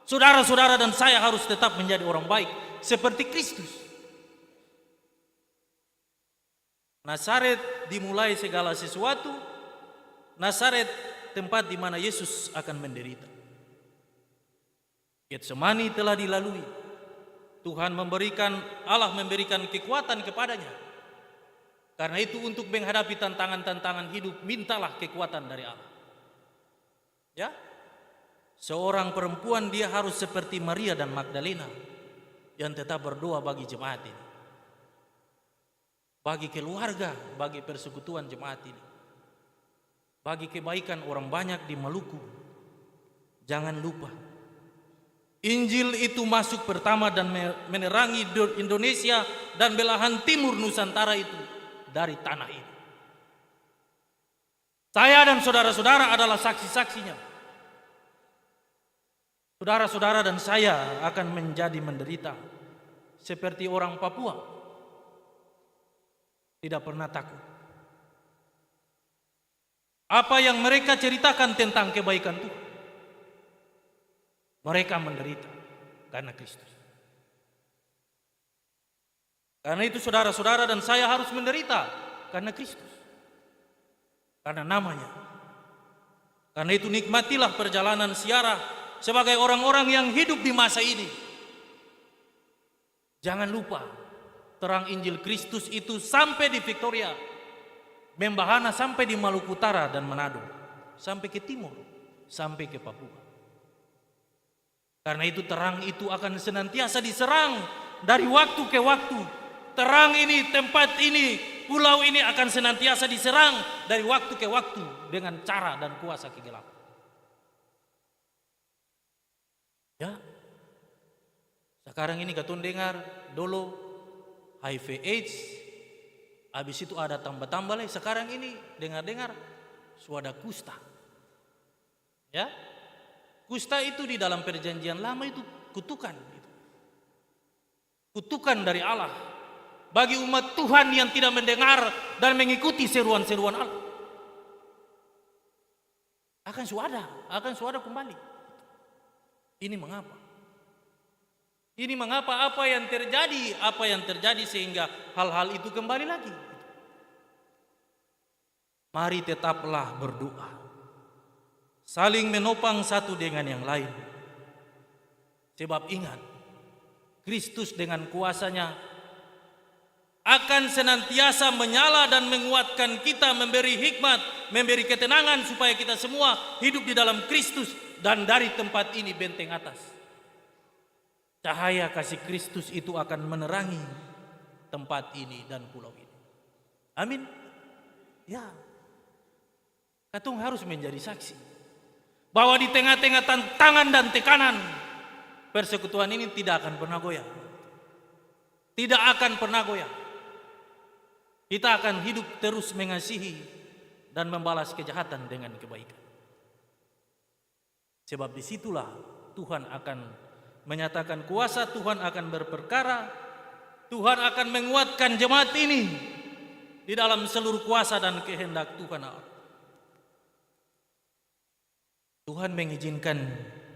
saudara-saudara dan saya harus tetap menjadi orang baik seperti Kristus. Nazaret dimulai segala sesuatu. Nazaret tempat di mana Yesus akan menderita. Getsemani telah dilalui. Allah memberikan kekuatan kepadanya. Karena itu untuk menghadapi tantangan-tantangan hidup, mintalah kekuatan dari Allah. Ya, seorang perempuan dia harus seperti Maria dan Magdalena yang tetap berdoa bagi jemaat ini, bagi keluarga, bagi persekutuan jemaat ini, bagi kebaikan orang banyak di Maluku. Jangan lupa, Injil itu masuk pertama dan menerangi Indonesia dan belahan timur Nusantara itu dari tanah ini. Saya dan saudara-saudara adalah saksi-saksinya. Saudara-saudara dan saya akan menjadi menderita seperti orang Papua. Tidak pernah takut. Apa yang mereka ceritakan tentang kebaikan Tuhan, mereka menderita karena Kristus. Karena itu saudara-saudara dan saya harus menderita karena Kristus, karena namanya. Karena itu nikmatilah perjalanan siarah sebagai orang-orang yang hidup di masa ini. Jangan lupa, terang Injil Kristus itu sampai di Victoria, membahana sampai di Maluku Utara dan Manado, sampai ke timur, sampai ke Papua. Karena itu terang itu akan senantiasa diserang dari waktu ke waktu. Terang ini, tempat ini, pulau ini akan senantiasa diserang dari waktu ke waktu dengan cara dan kuasa kegelapan. Ya, sekarang ini katun dengar dulu HIV/AIDS, habis itu ada tambah-tambah lagi. Sekarang ini dengar-dengar suada kusta. Ya, kusta itu di dalam perjanjian lama itu kutukan. Kutukan dari Allah bagi umat Tuhan yang tidak mendengar dan mengikuti seruan-seruan Allah. Akan suada kembali. Ini mengapa? Ini mengapa apa yang terjadi sehingga hal-hal itu kembali lagi. Mari tetaplah berdoa, saling menopang satu dengan yang lain. Sebab ingat, Kristus dengan kuasanya akan senantiasa menyala dan menguatkan kita, memberi hikmat, memberi ketenangan supaya kita semua hidup di dalam Kristus. Dan dari tempat ini benteng atas, cahaya kasih Kristus itu akan menerangi tempat ini dan pulau ini. Amin. Ya, katung harus menjadi saksi bahwa di tengah-tengah tantangan dan tekanan, persekutuan ini tidak akan pernah goyah. Tidak akan pernah goyah. Kita akan hidup terus mengasihi dan membalas kejahatan dengan kebaikan. Sebab disitulah Tuhan akan menyatakan kuasa, Tuhan akan berperkara, Tuhan akan menguatkan jemaat ini di dalam seluruh kuasa dan kehendak Tuhan Allah. Tuhan mengizinkan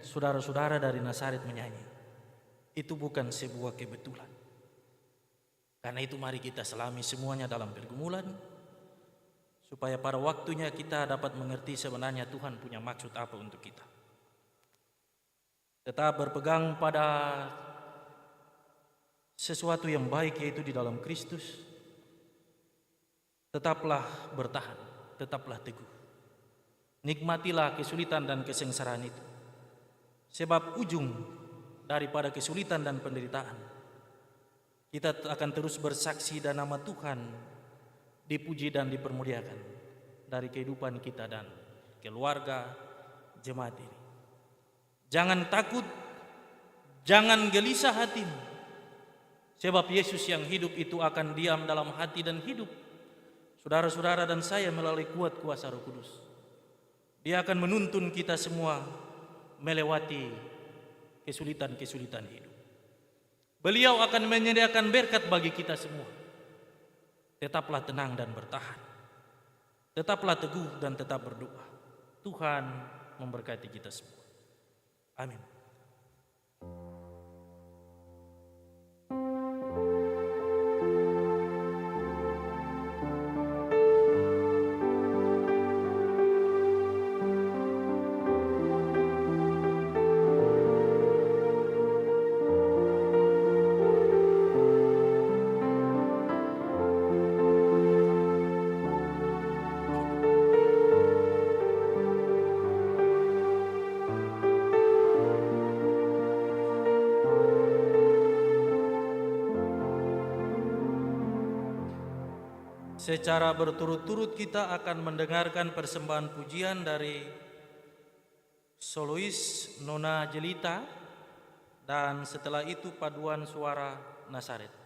saudara-saudara dari Nazaret menyanyi. Itu bukan sebuah kebetulan. Karena itu mari kita selami semuanya dalam pergumulan, supaya pada waktunya kita dapat mengerti sebenarnya Tuhan punya maksud apa untuk kita. Tetap berpegang pada sesuatu yang baik, yaitu di dalam Kristus. Tetaplah bertahan, tetaplah teguh. Nikmatilah kesulitan dan kesengsaraan itu. Sebab ujung daripada kesulitan dan penderitaan, kita akan terus bersaksi dan nama Tuhan dipuji dan dipermuliakan dari kehidupan kita dan keluarga jemaat ini. Jangan takut, jangan gelisah hatimu, sebab Yesus yang hidup itu akan diam dalam hati dan hidup saudara-saudara dan saya melalui kuat kuasa Roh Kudus. Dia akan menuntun kita semua melewati kesulitan-kesulitan hidup. Beliau akan menyediakan berkat bagi kita semua. Tetaplah tenang dan bertahan. Tetaplah teguh dan tetap berdoa. Tuhan memberkati kita semua. Amin. Secara berturut-turut kita akan mendengarkan persembahan pujian dari solois Nona Jelita, dan setelah itu paduan suara Nasaret.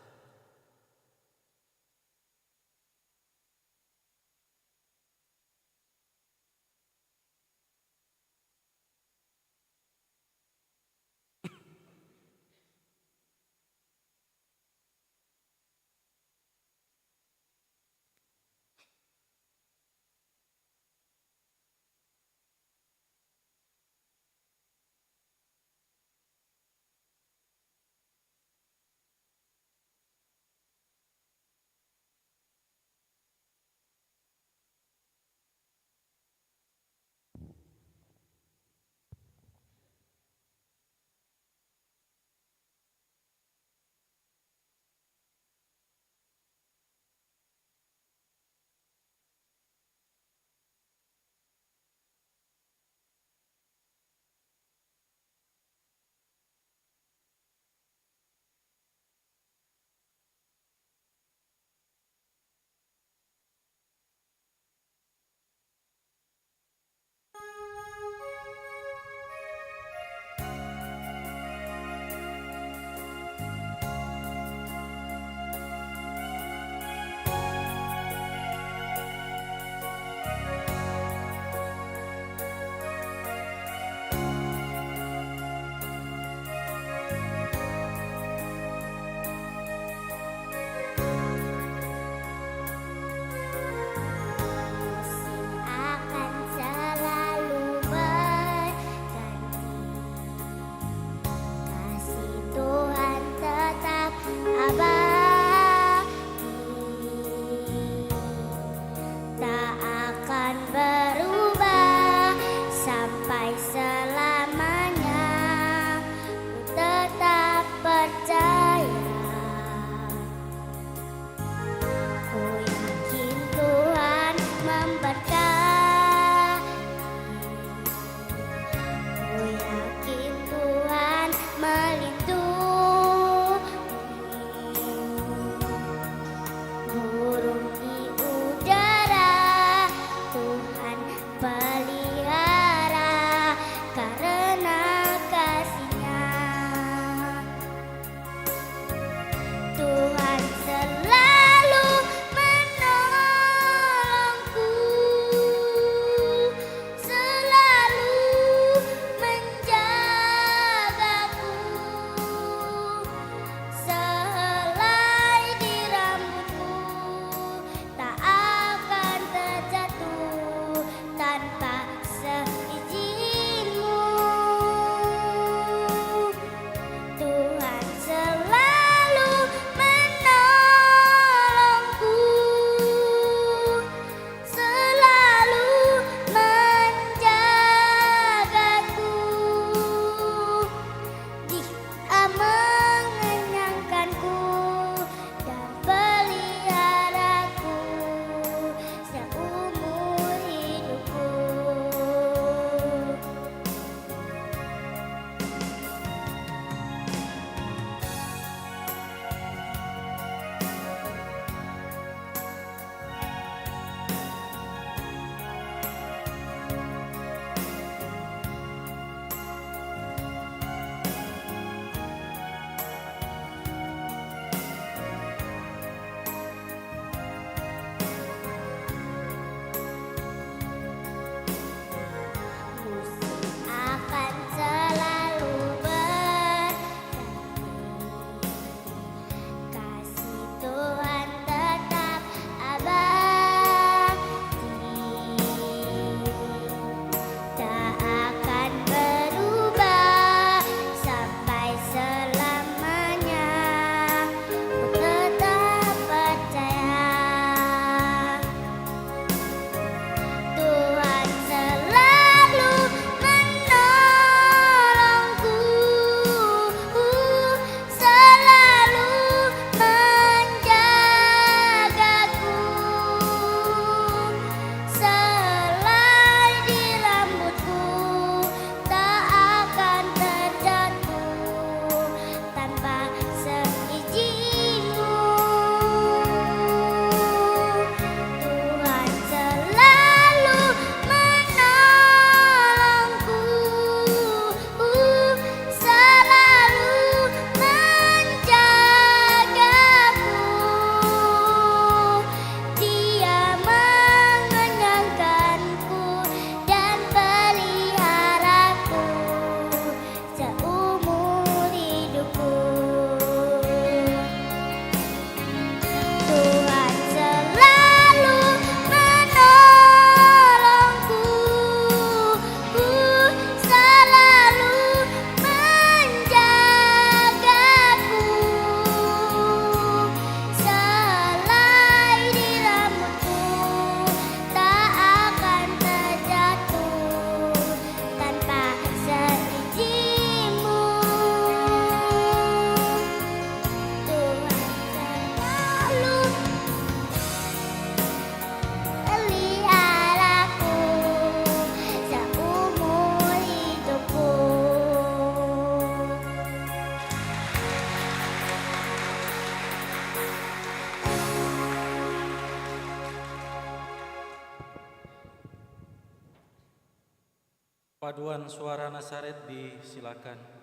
Paduan suara Nasaret disilakan.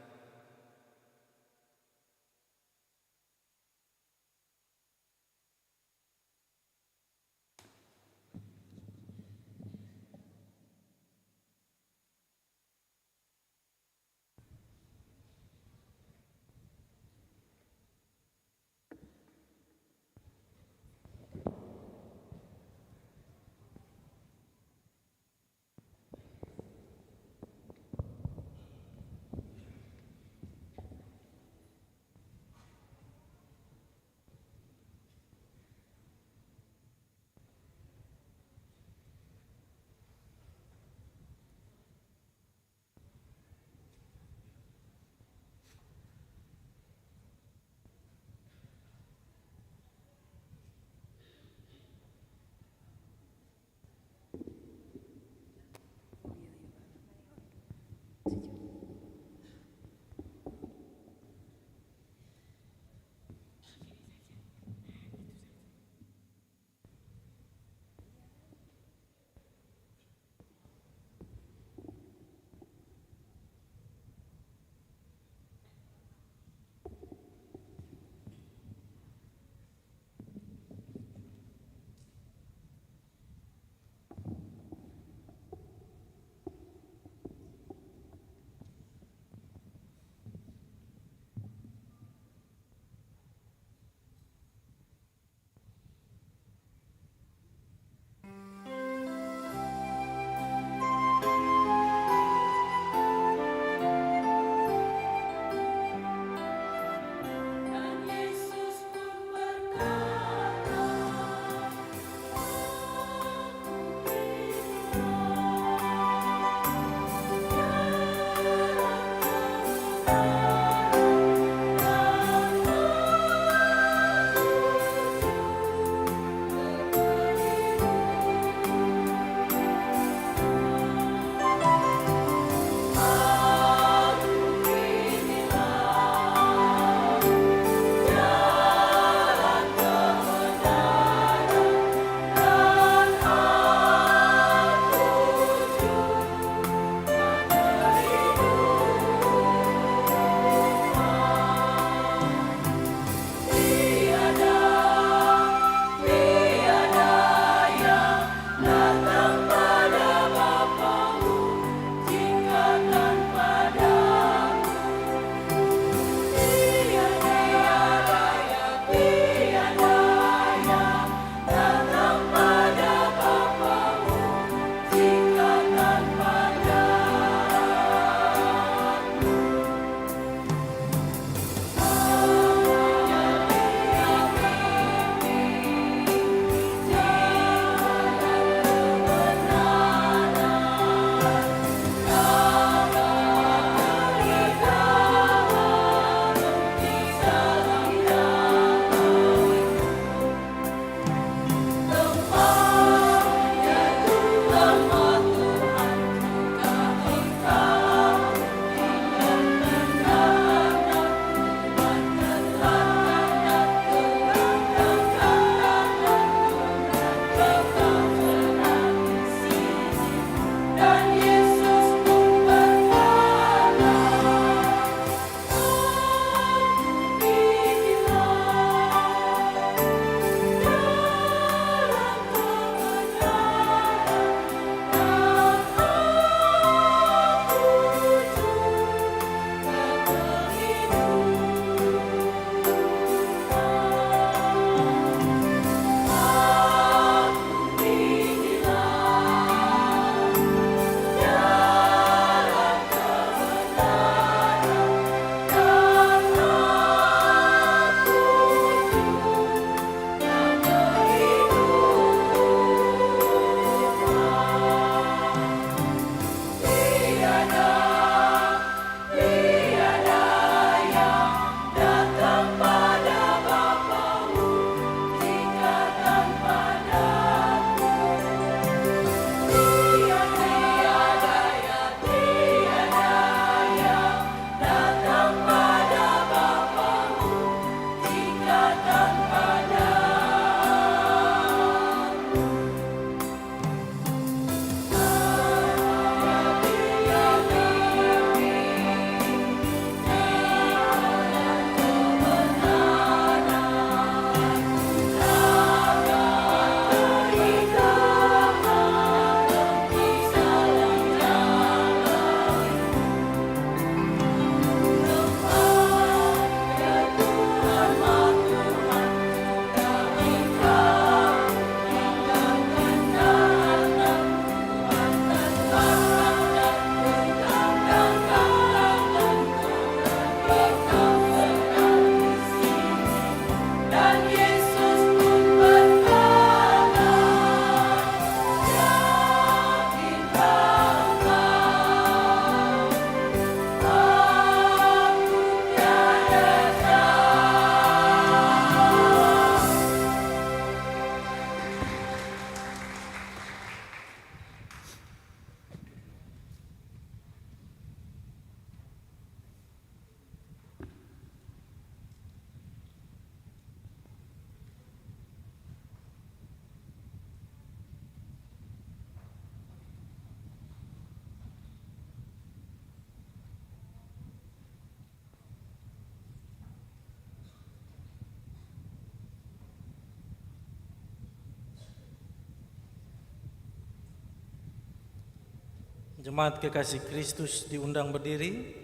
Jemaat kekasih Kristus diundang berdiri.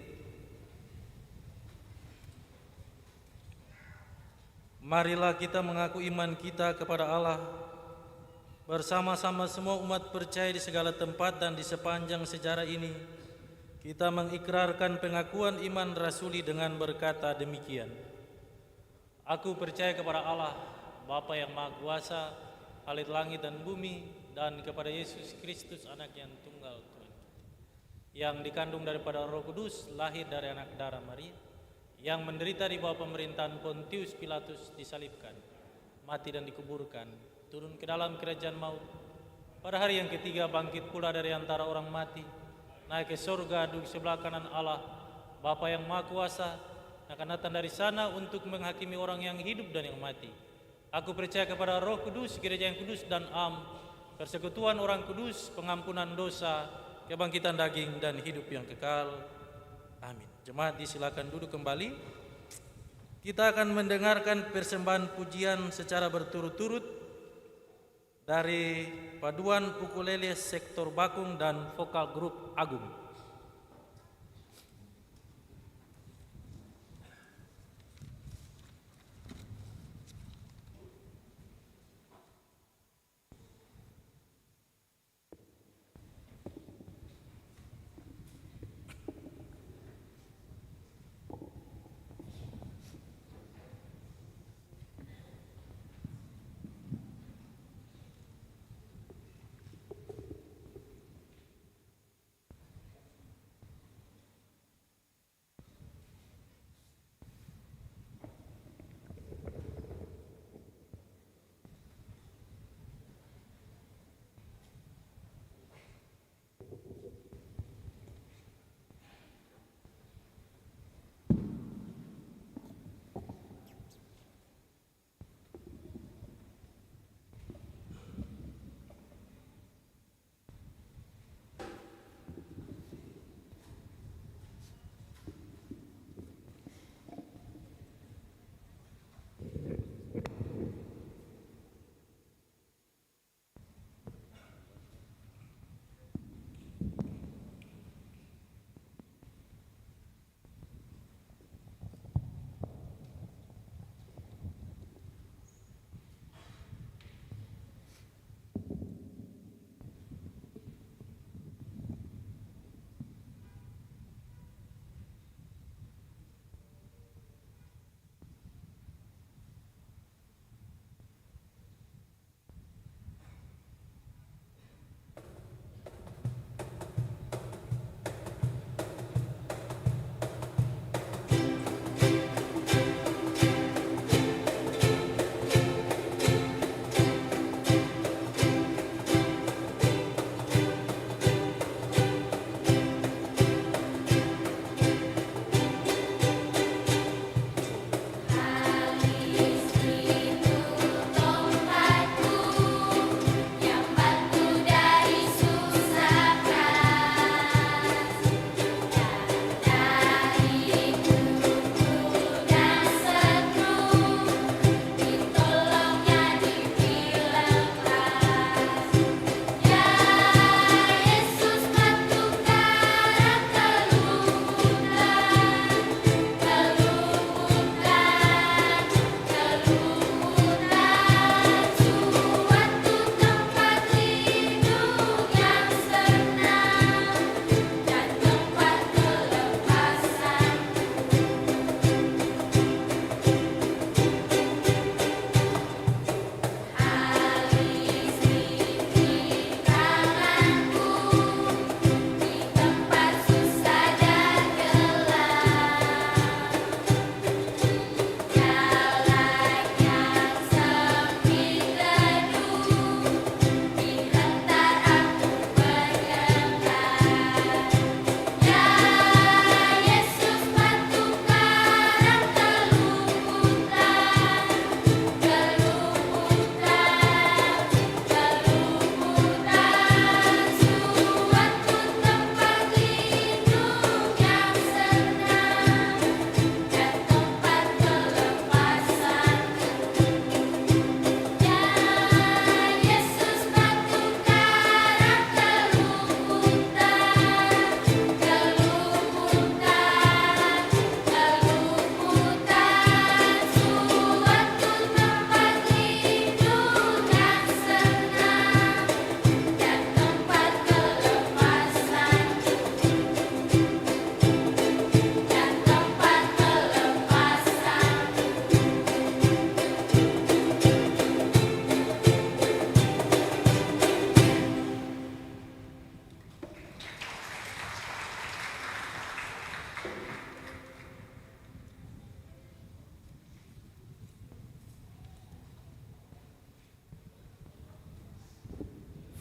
Marilah kita mengaku iman kita kepada Allah bersama-sama semua umat percaya di segala tempat dan di sepanjang sejarah ini. Kita mengikrarkan pengakuan iman rasuli dengan berkata demikian. Aku percaya kepada Allah, Bapa yang Maha Kuasa, Khalid langit dan bumi, dan kepada Yesus Kristus, Anak yang tunggal Tuhan, yang dikandung daripada Roh Kudus, lahir dari anak darah Maria, yang menderita di bawah pemerintahan Pontius Pilatus, disalibkan, mati dan dikuburkan, turun ke dalam kerajaan maut, pada hari yang ketiga bangkit pula dari antara orang mati, naik ke surga, duduk sebelah kanan Allah, Bapa yang Maha Kuasa, akan datang dari sana untuk menghakimi orang yang hidup dan yang mati. Aku percaya kepada Roh Kudus, gereja yang kudus dan am, persekutuan orang kudus, pengampunan dosa, kebangkitan daging dan hidup yang kekal. Amin. Jemaat disilakan duduk kembali. Kita akan mendengarkan persembahan pujian secara berturut-turut dari paduan ukulele sektor Bakung dan vokal grup Agung.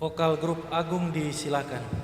Vokal grup Agung disilakan.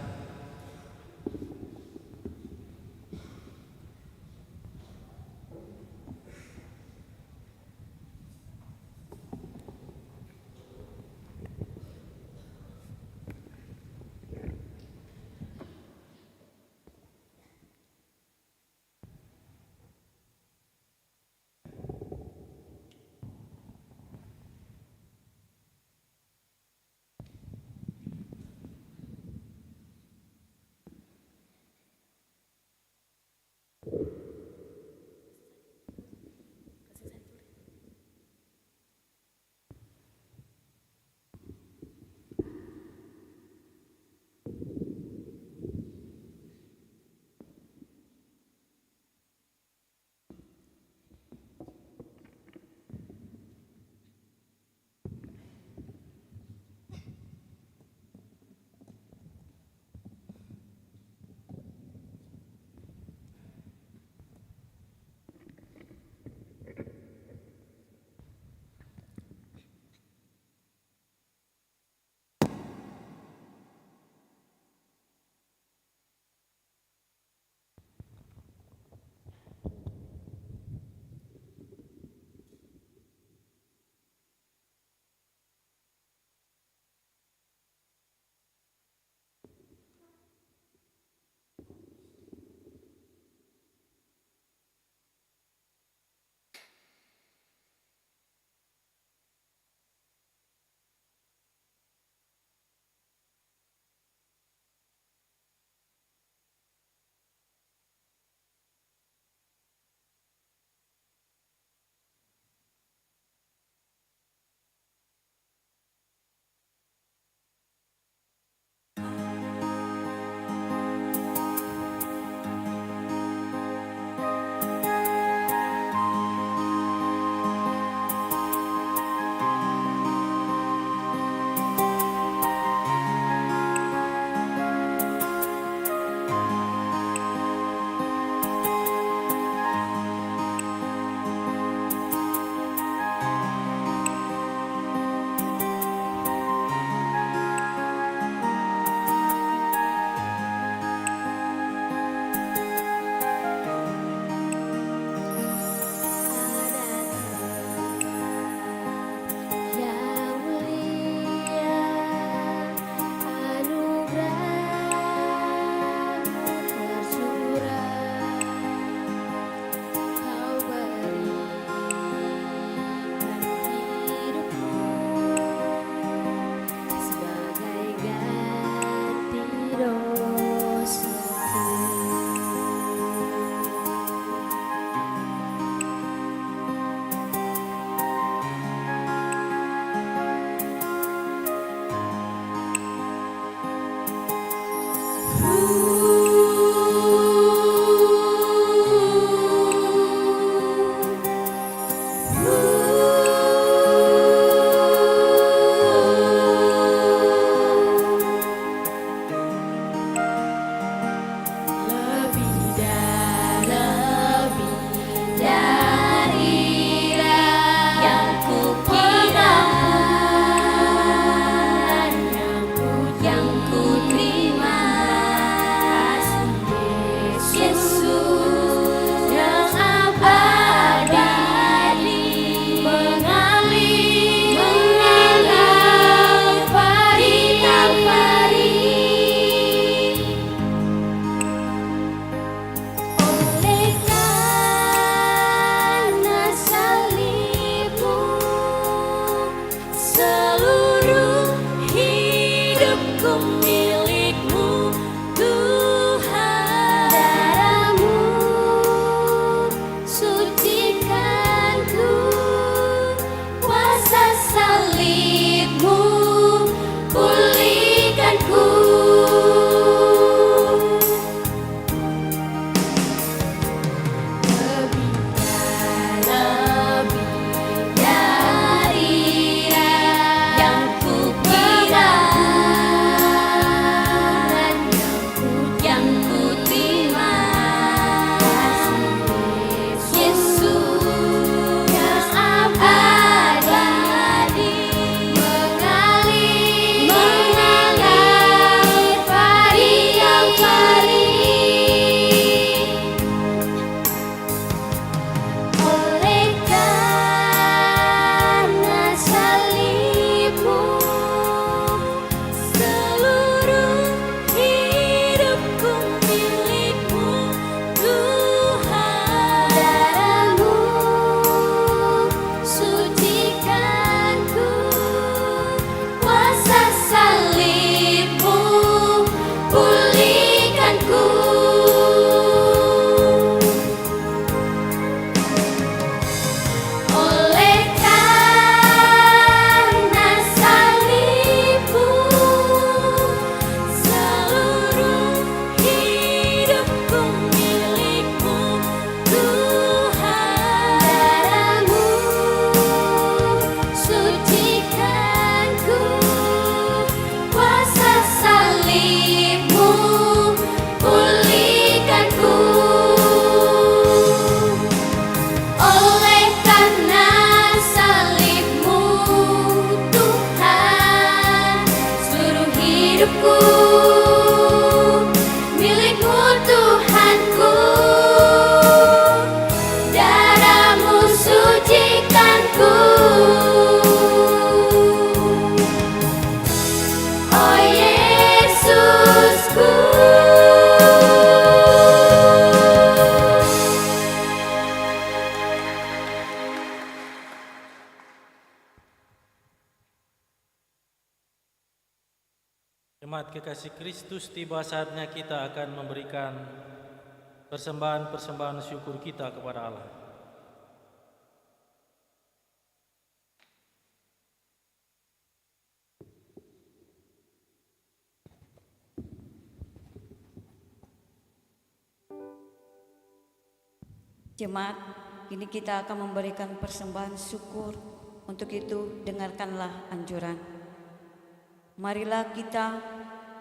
salibmu, pulihkanku. Oleh karena salibmu, Tuhan, seluruh hidupku milikmu Tuhanku. Darahmu sucikanku. Oh Yesusku.
Jemaat kekasih Kristus, tiba saatnya kita akan memberikan persembahan-persembahan syukur kita kepada Allah.
Jemaat, kini kita akan memberikan persembahan syukur. Untuk itu, dengarkanlah anjuran. Marilah kita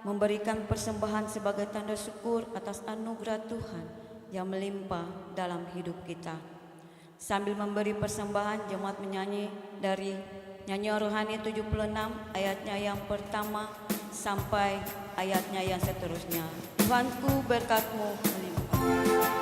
memberikan persembahan sebagai tanda syukur atas anugerah Tuhan yang melimpah dalam hidup kita. Sambil memberi persembahan, jemaat menyanyi dari nyanyian rohani 76 ayatnya yang pertama sampai ayatnya yang seterusnya. Tuhanku berkat-Mu melimpah.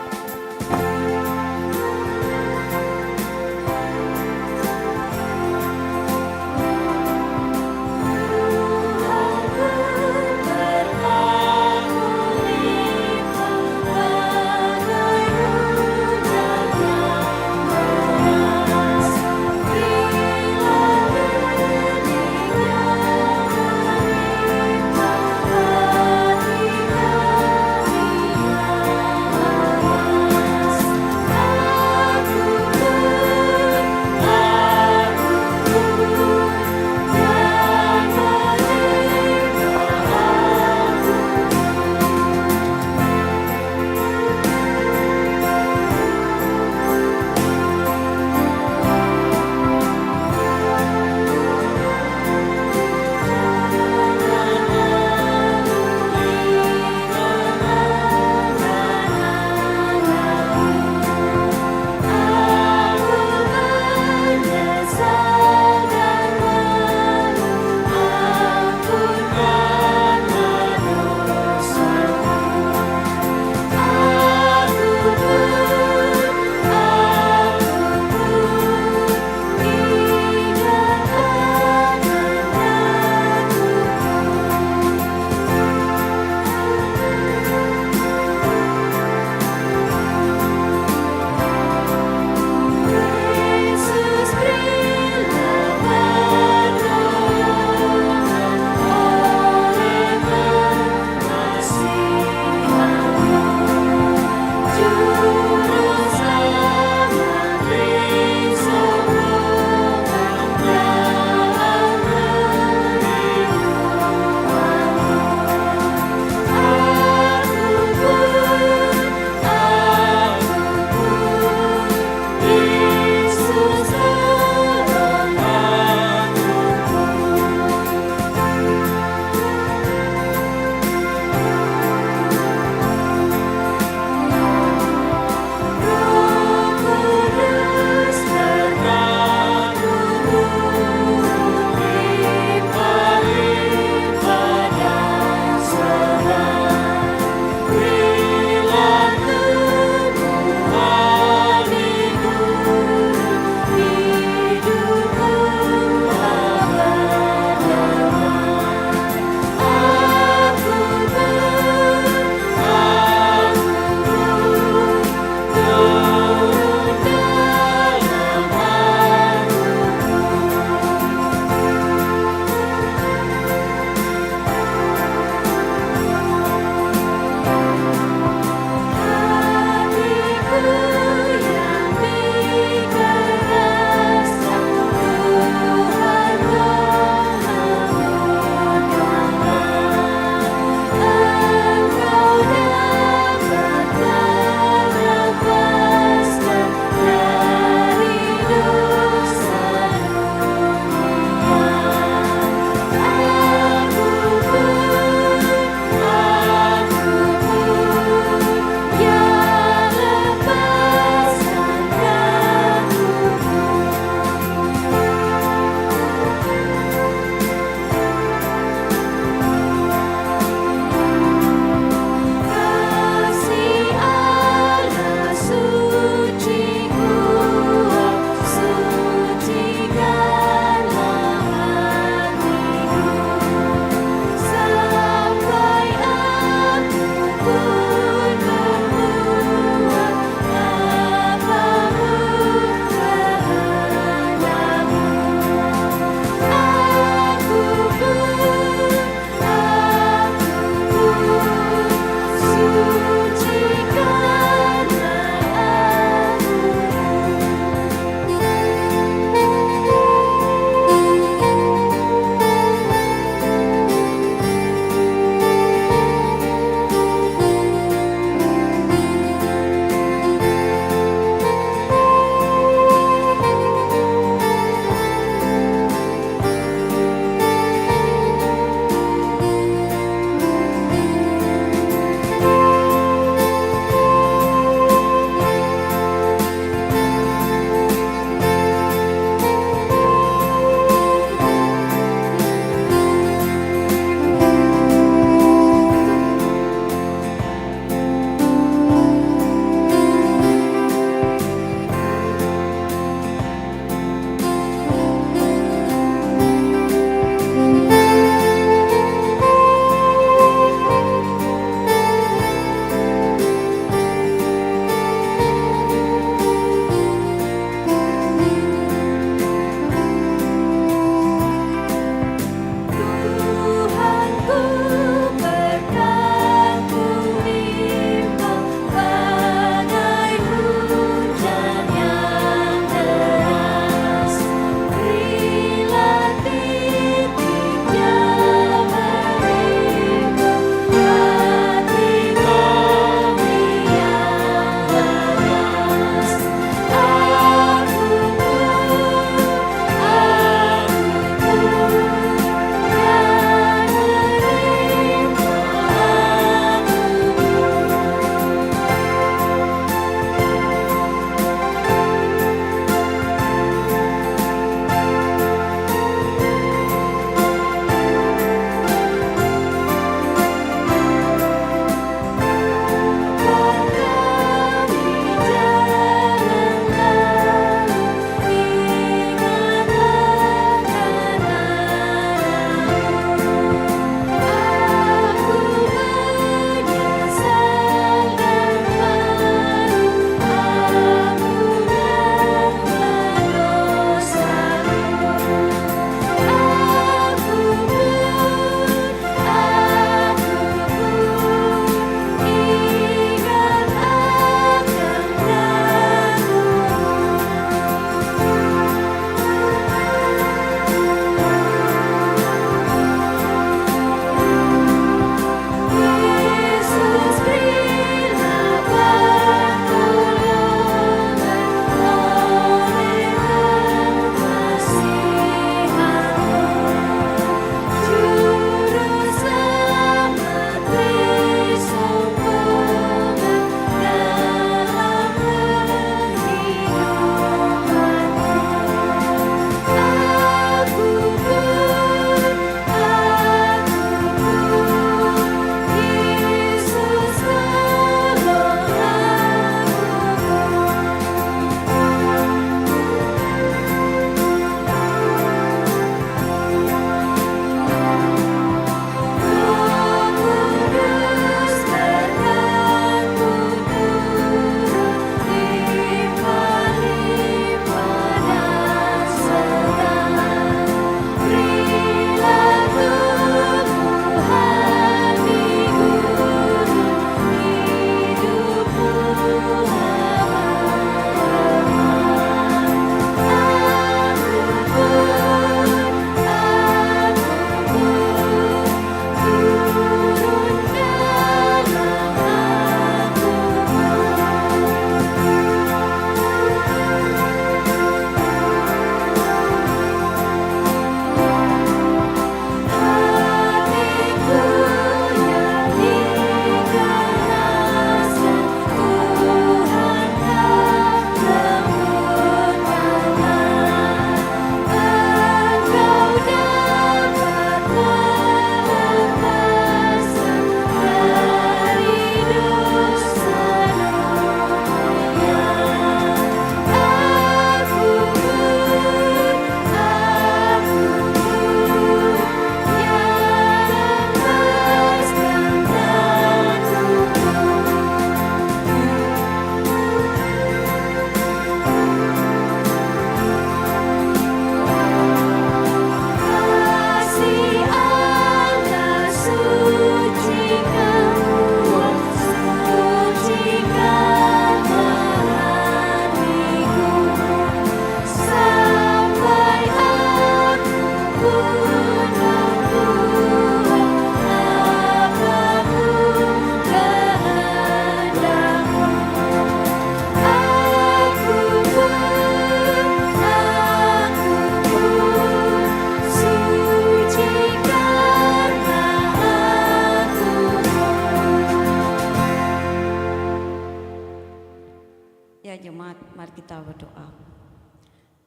kita berdoa.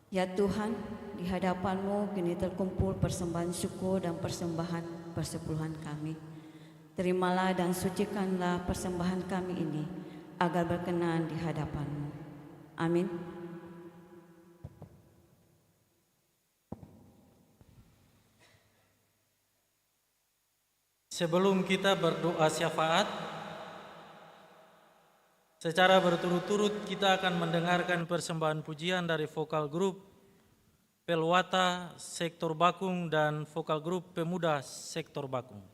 Ya Tuhan, di hadapan-Mu kini terkumpul persembahan syukur dan persembahan persepuluhan kami. Terimalah dan sucikanlah persembahan kami ini, agar berkenan di hadapan-Mu. Amin.
Sebelum kita berdoa syafaat, secara berturut-turut kita akan mendengarkan persembahan pujian dari vokal grup Pelwata Sektor Bakung dan vokal grup Pemuda Sektor Bakung.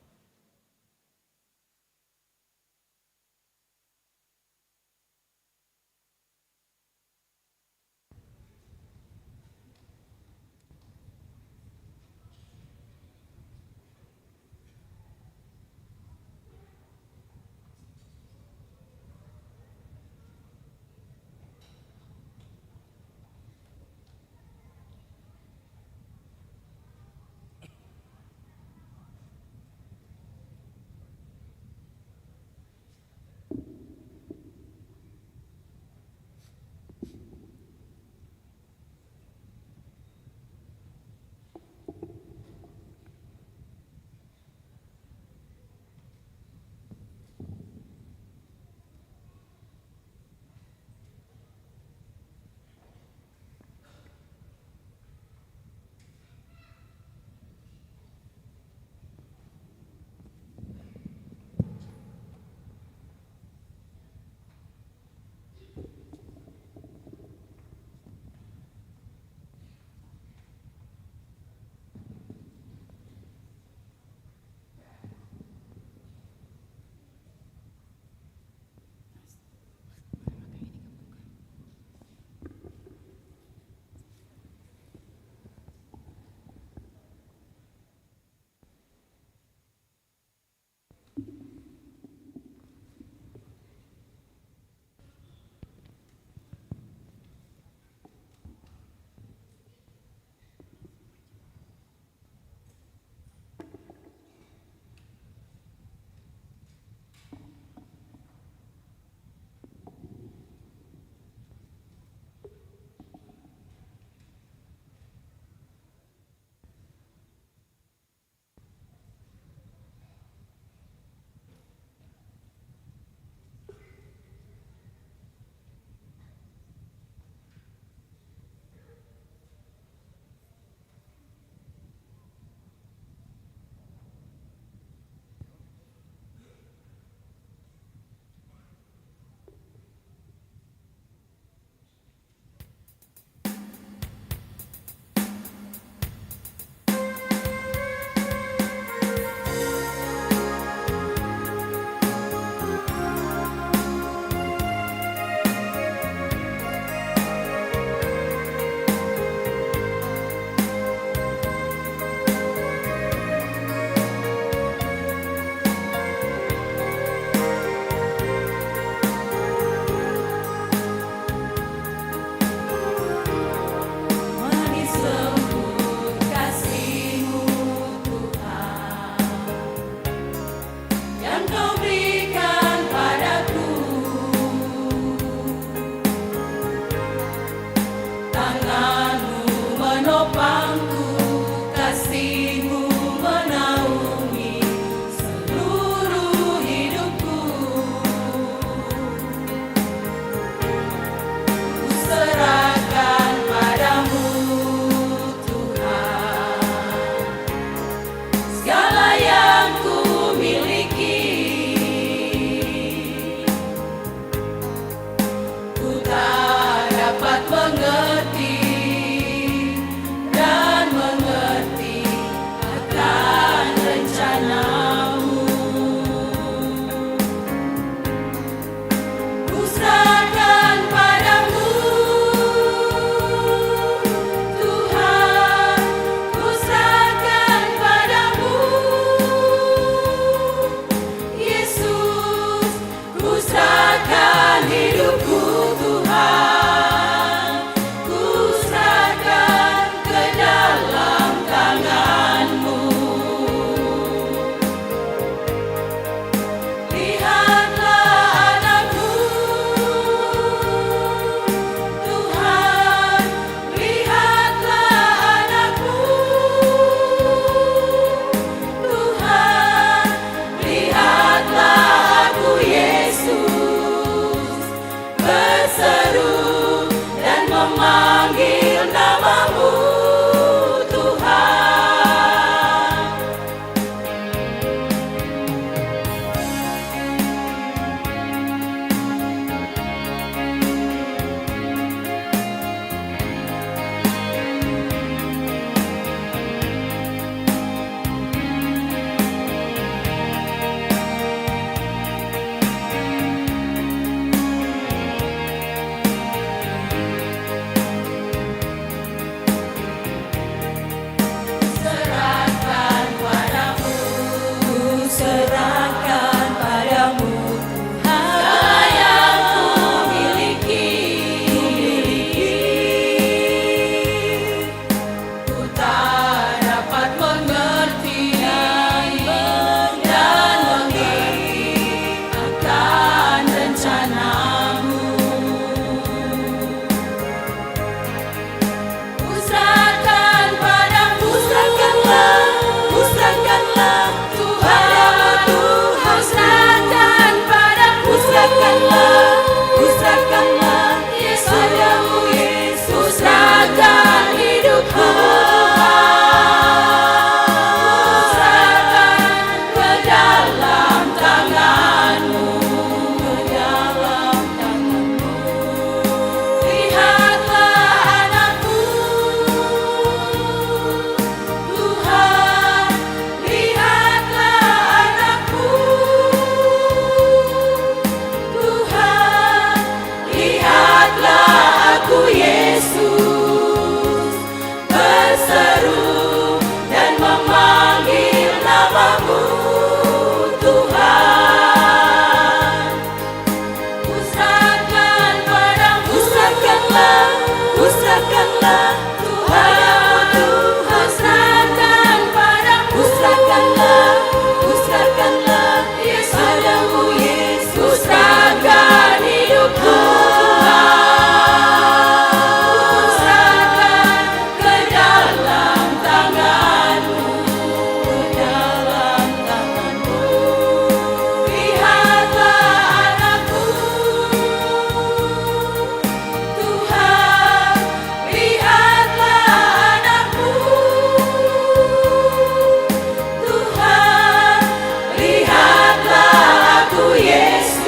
Yesus,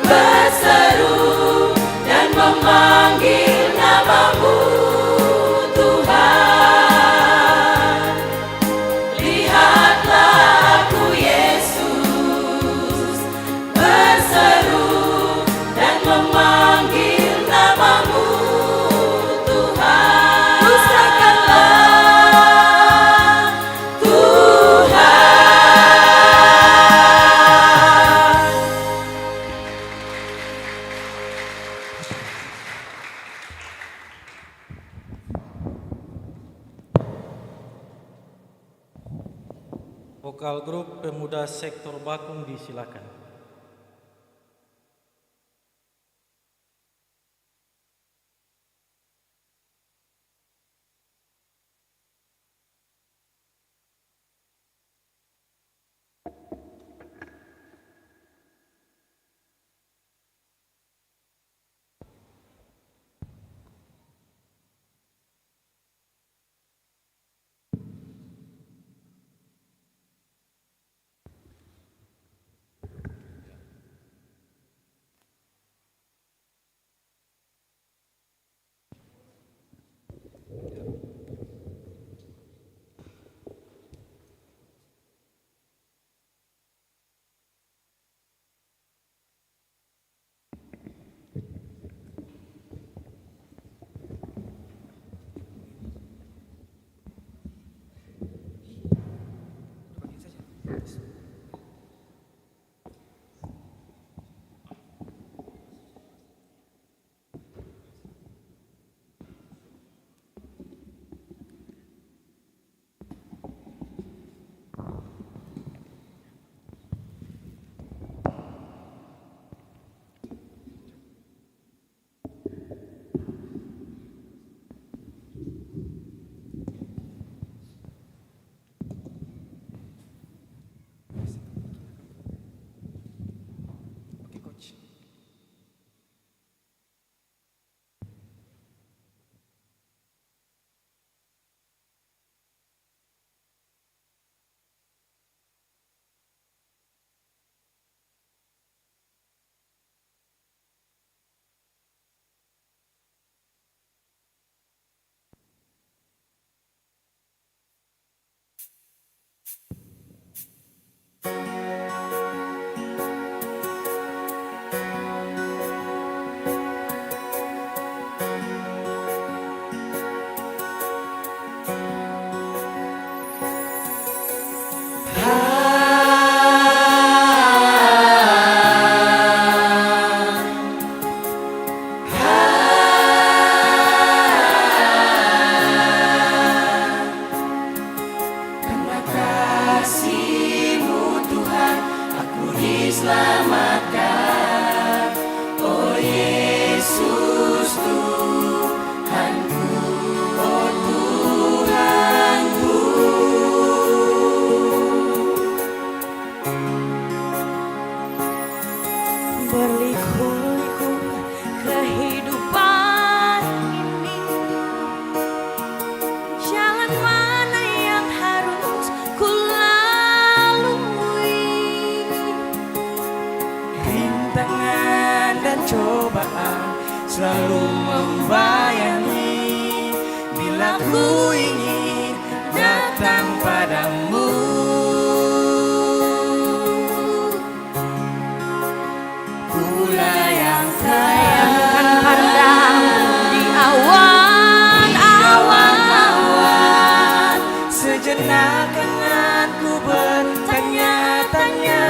berseru dan memanggil namamu Tuhan. Lihatlah aku Yesus, berseru dan memanggil namamu Tuhan. Pustakanlah Tuhan.
Vokal grup pemuda sektor Bakung disilakan.
Berliku-liku kehidupan ini, jalan mana yang harus ku lalui?
Rintangan dan cobaan selalu membayangi bila ku ingin datang padamu.
Sayangkan pandanganmu di awan-awan,
sejenak kan ku bertanya-tanya,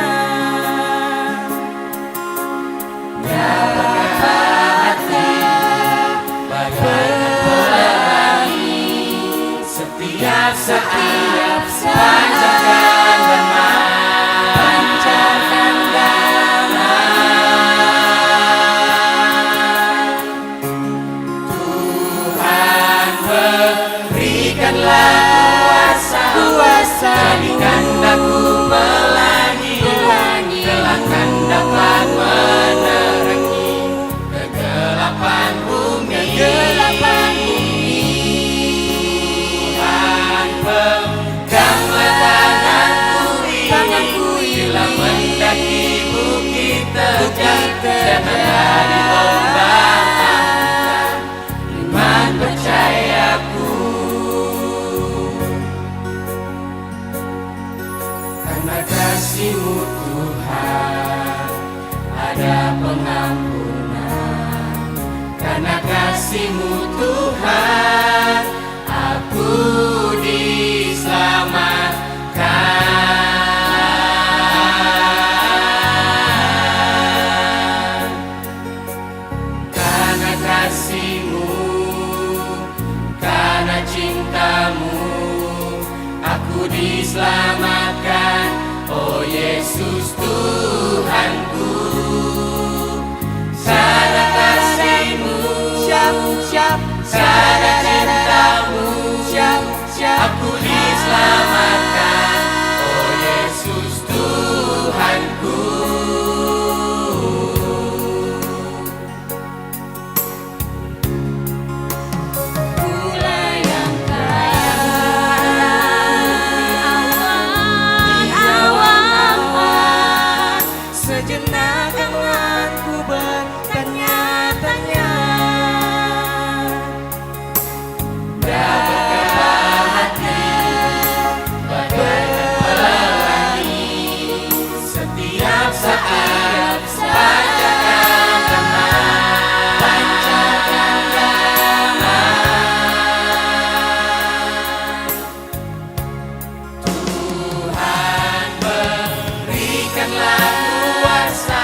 dapatkah hati pelangi
mendaki bukit terjal, janganlah diombang-ambingkan iman percayaku. Karena kasih-Mu Tuhan ada pengampunan, karena kasih-Mu Tuhan aku diselamatkan. Karena kasih-Mu, karena cinta-Mu aku diselamatkan, oh Yesus Tuhanku. Karena kasih-Mu, karena cinta-Mu aku diselamatkan, oh Yesus Tuhanku. Mulai yang kaya di awan-awan,
Sejenak anganku bertanya-tanya,
berkata hati bagaikan pelangi, setiap saat pancarkan damai, Tuhan berikanlah kuasa,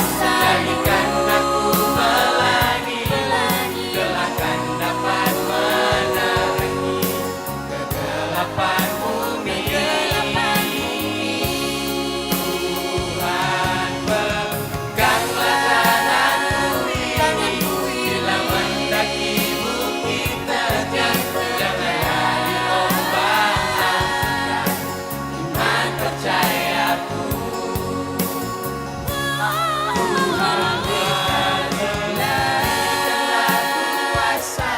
jadikan aku pelangi, gelapkan dapat menerangi kegelapan bumi. Tuhan peganglah tanganku ini, bila mendaki bukit terjal, janganlah diombang-ambingkan iman percayaku. Tuhan berikanlah kuasa,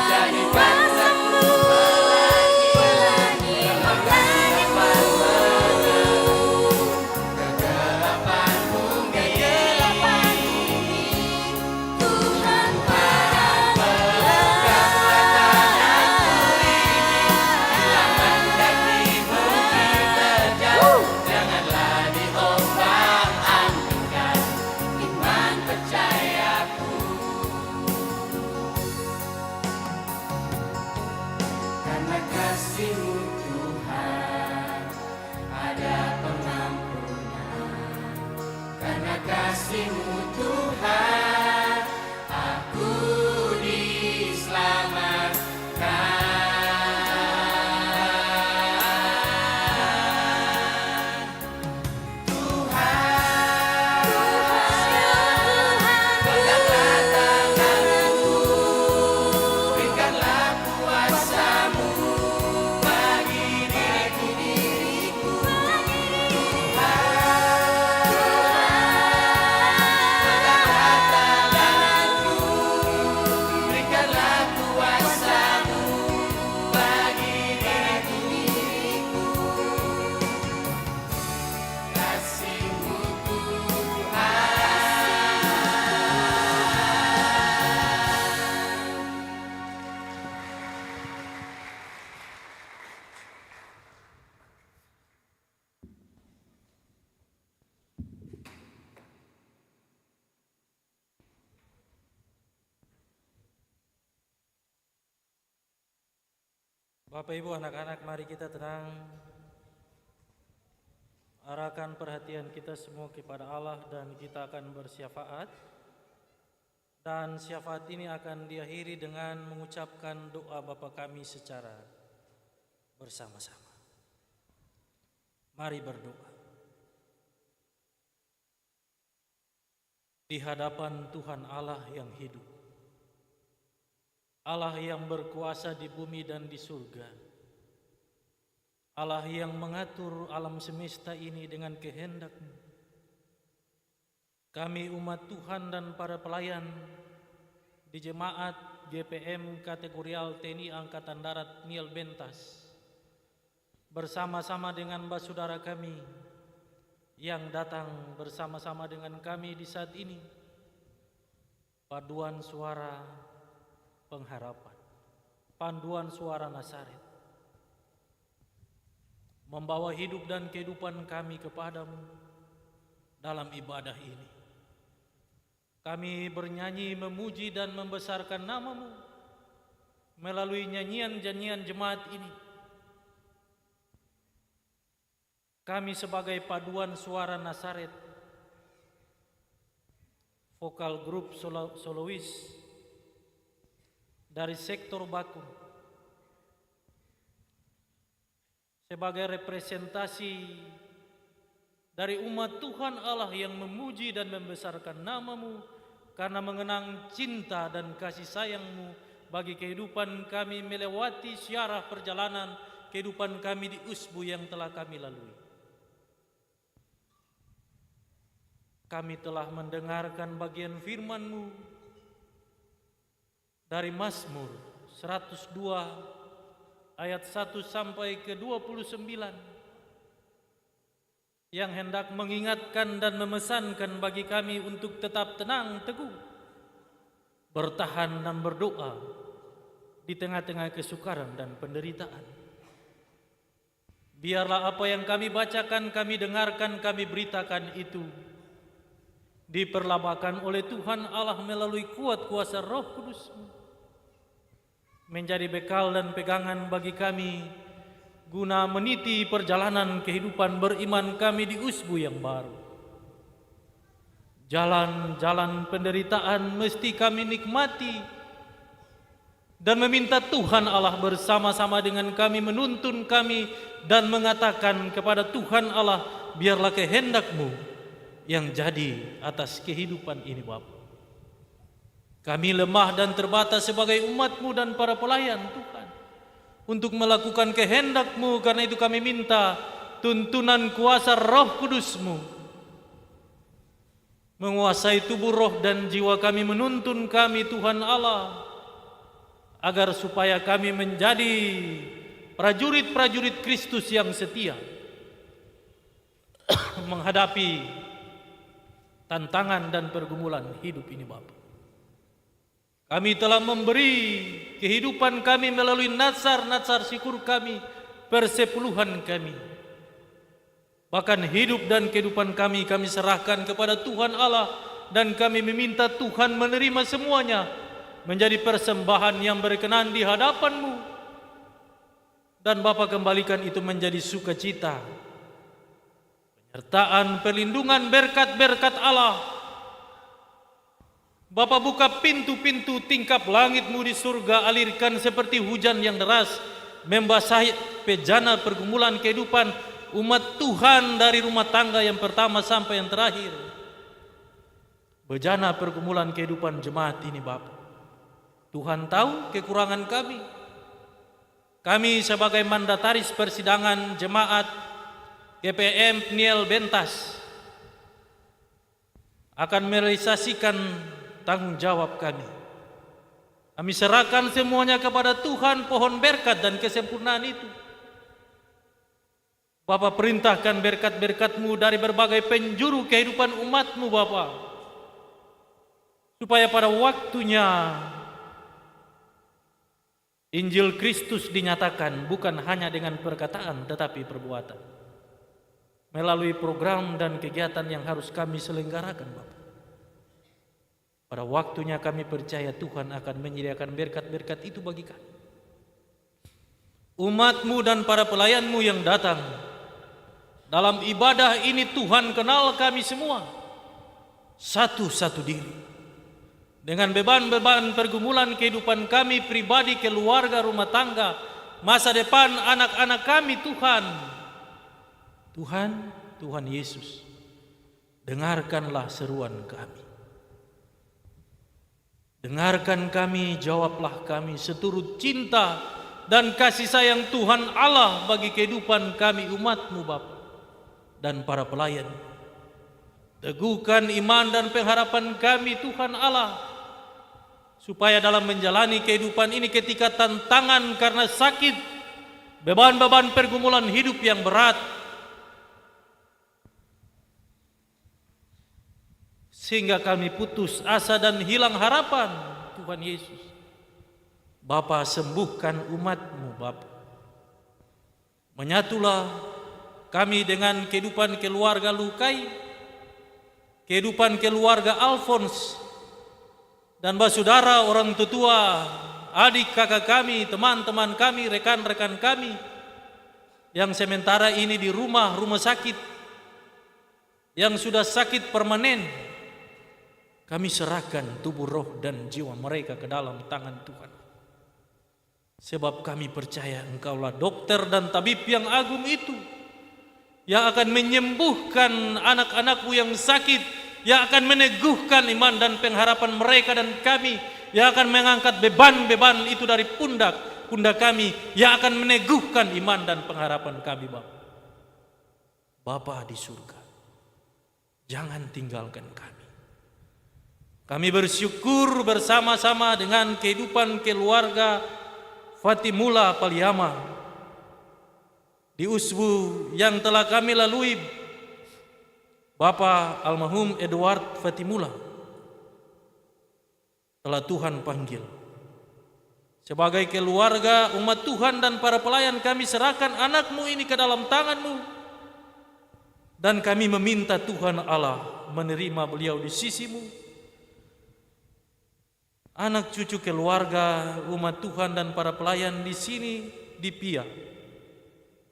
jadikan aku pelangi, gelapkan dapat menerangi kegelapan bumi. Tuhan peganglah tanganku ini, bila mendaki bukit terjal, janganlah diombang-ambingkan iman percayaku. Karena kasih-Mu Tuhan ada pengampunan, karena kasih-Mu Tuhan aku diselamatkan. Tuhan, peganglah tanganku, berikanlah kuasa-Mu bagi diriku. Tuhan, peganglah tanganku, berikanlah kuasa-Mu bagi diriku. Kasih-Mu Tuhan.
Bapak Ibu anak-anak, mari kita tenang. Arahkan perhatian kita semua kepada Allah dan kita akan bersyafaat. Dan syafaat ini akan diakhiri dengan mengucapkan doa Bapa kami secara bersama-sama. Mari berdoa. Di hadapan Tuhan Allah yang hidup, Allah yang berkuasa di bumi dan di surga, Allah yang mengatur alam semesta ini dengan kehendak-Mu. Kami umat Tuhan dan para pelayan di jemaat GPM Kategorial TNI Angkatan Darat Niel Bentas bersama-sama dengan saudara kami yang datang bersama-sama dengan kami di saat ini. Paduan suara pengharapan, panduan suara Nazaret, membawa hidup dan kehidupan kami kepadamu dalam ibadah ini. Kami bernyanyi, memuji dan membesarkan namamu melalui nyanyian-nyanyian jemaat ini. Kami sebagai paduan suara Nazaret, vokal grup solois dari sektor Bakung, sebagai representasi dari umat Tuhan Allah yang memuji dan membesarkan namamu karena mengenang cinta dan kasih sayang-Mu bagi kehidupan kami melewati syarah perjalanan kehidupan kami di usbu yang telah kami lalui. Kami telah mendengarkan bagian firman-Mu dari Mazmur 102 ayat 1 sampai ke 29 yang hendak mengingatkan dan memesankan bagi kami untuk tetap tenang, teguh, bertahan dan berdoa di tengah-tengah kesukaran dan penderitaan. Biarlah apa yang kami bacakan, kami dengarkan, kami beritakan itu diperlabakan oleh Tuhan Allah melalui kuat kuasa Roh Kudus-Mu, menjadi bekal dan pegangan bagi kami guna meniti perjalanan kehidupan beriman kami di usbu yang baru. Jalan-jalan penderitaan mesti kami nikmati dan meminta Tuhan Allah bersama-sama dengan kami menuntun kami dan mengatakan kepada Tuhan Allah, biarlah kehendak-Mu yang jadi atas kehidupan ini Bapa. Kami lemah dan terbatas sebagai umat-Mu dan para pelayan Tuhan untuk melakukan kehendak-Mu, karena itu kami minta tuntunan kuasa Roh Kudus-Mu menguasai tubuh, roh dan jiwa kami, menuntun kami Tuhan Allah, agar supaya kami menjadi prajurit-prajurit Kristus yang setia menghadapi tantangan dan pergumulan hidup ini Bapa. Kami telah memberi kehidupan kami melalui nazar syukur kami, persepuluhan kami. Bahkan hidup dan kehidupan kami serahkan kepada Tuhan Allah, dan kami meminta Tuhan menerima semuanya menjadi persembahan yang berkenan di hadapan-Mu. Dan Bapa kembalikan itu menjadi sukacita, penyertaan, perlindungan, berkat-berkat Allah. Bapa, buka pintu-pintu tingkap langit-Mu di surga, alirkan seperti hujan yang deras, membasahi bejana pergumulan kehidupan umat Tuhan dari rumah tangga yang pertama sampai yang terakhir. Bejana pergumulan kehidupan jemaat ini Bapa. Tuhan tahu kekurangan kami. Kami sebagai mandataris persidangan jemaat GPM Pniel Bentas akan merealisasikan tanggung jawab kami. Kami serahkan semuanya kepada Tuhan, pohon berkat dan kesempurnaan itu. Bapa, perintahkan berkat-berkat-Mu dari berbagai penjuru kehidupan umat-Mu Bapa, supaya pada waktunya Injil Kristus dinyatakan bukan hanya dengan perkataan tetapi perbuatan, melalui program dan kegiatan yang harus kami selenggarakan Bapa. Pada waktunya kami percaya Tuhan akan menyediakan berkat-berkat itu bagi kami, umat-Mu dan para pelayan-Mu yang datang dalam ibadah ini. Tuhan kenal kami semua satu-satu diri, dengan beban-beban pergumulan kehidupan kami pribadi, keluarga, rumah tangga, masa depan anak-anak kami. Tuhan Yesus, dengarkanlah seruan kami. Dengarkan kami, jawablah kami seturut cinta dan kasih sayang Tuhan Allah bagi kehidupan kami umat-Mu Bapa dan para pelayan. Teguhkan iman dan pengharapan kami Tuhan Allah, supaya dalam menjalani kehidupan ini ketika tantangan karena sakit, beban-beban pergumulan hidup yang berat, sehingga kami putus asa dan hilang harapan. Tuhan Yesus, Bapa, sembuhkan umat-Mu, Bapa. Menyatulah kami dengan kehidupan keluarga Lukai, kehidupan keluarga Alfons, dan saudara, orang tua, adik kakak kami, teman-teman kami, rekan-rekan kami yang sementara ini di rumah sakit, yang sudah sakit permanen. Kami serahkan tubuh, roh, dan jiwa mereka ke dalam tangan Tuhan. Sebab kami percaya Engkaulah dokter dan tabib yang agung itu, yang akan menyembuhkan anak-anak-Mu yang sakit, yang akan meneguhkan iman dan pengharapan mereka dan kami, yang akan mengangkat beban-beban itu dari pundak kami, yang akan meneguhkan iman dan pengharapan kami, Bapa. Bapa di surga, jangan tinggalkan kami. Kami bersyukur bersama-sama dengan kehidupan keluarga Fatimula Paliama di usbu yang telah kami lalui. Bapak almarhum Edward Fatimula telah Tuhan panggil. Sebagai keluarga umat Tuhan dan para pelayan, kami serahkan anak-Mu ini ke dalam tangan-Mu, dan kami meminta Tuhan Allah menerima beliau di sisi-Mu. Anak cucu keluarga umat Tuhan dan para pelayan di sini di Pia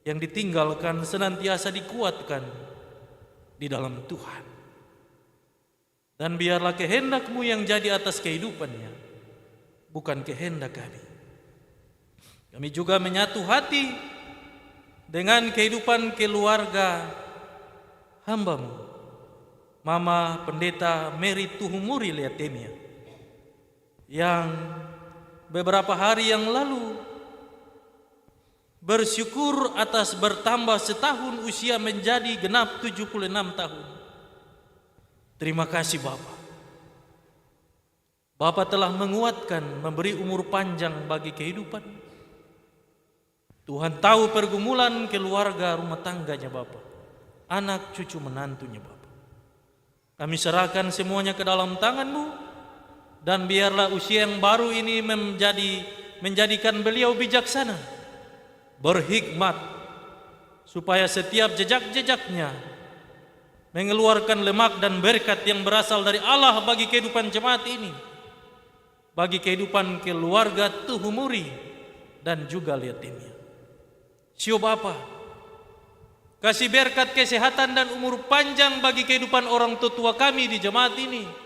yang ditinggalkan senantiasa dikuatkan di dalam Tuhan. Dan biarlah kehendak-Mu yang jadi atas kehidupannya, bukan kehendak kami. Kami juga menyatu hati dengan kehidupan keluarga hamba-Mu, Mama Pendeta Mary Tuhumuri Leatemia, yang beberapa hari yang lalu bersyukur atas bertambah setahun usia menjadi genap 76 tahun. Terima kasih Bapak. Bapak telah menguatkan, memberi umur panjang bagi kehidupan. Tuhan tahu pergumulan keluarga rumah tangganya Bapak, anak cucu menantunya Bapak. Kami serahkan semuanya ke dalam tangan-Mu, dan biarlah usia yang baru ini menjadikan beliau bijaksana, berhikmat, supaya setiap jejak-jejaknya mengeluarkan lemak dan berkat yang berasal dari Allah bagi kehidupan jemaat ini, bagi kehidupan keluarga Tuhumuri dan juga Leatemia. Sio Bapa, kasih berkat kesehatan dan umur panjang bagi kehidupan orang tua kami di jemaat ini,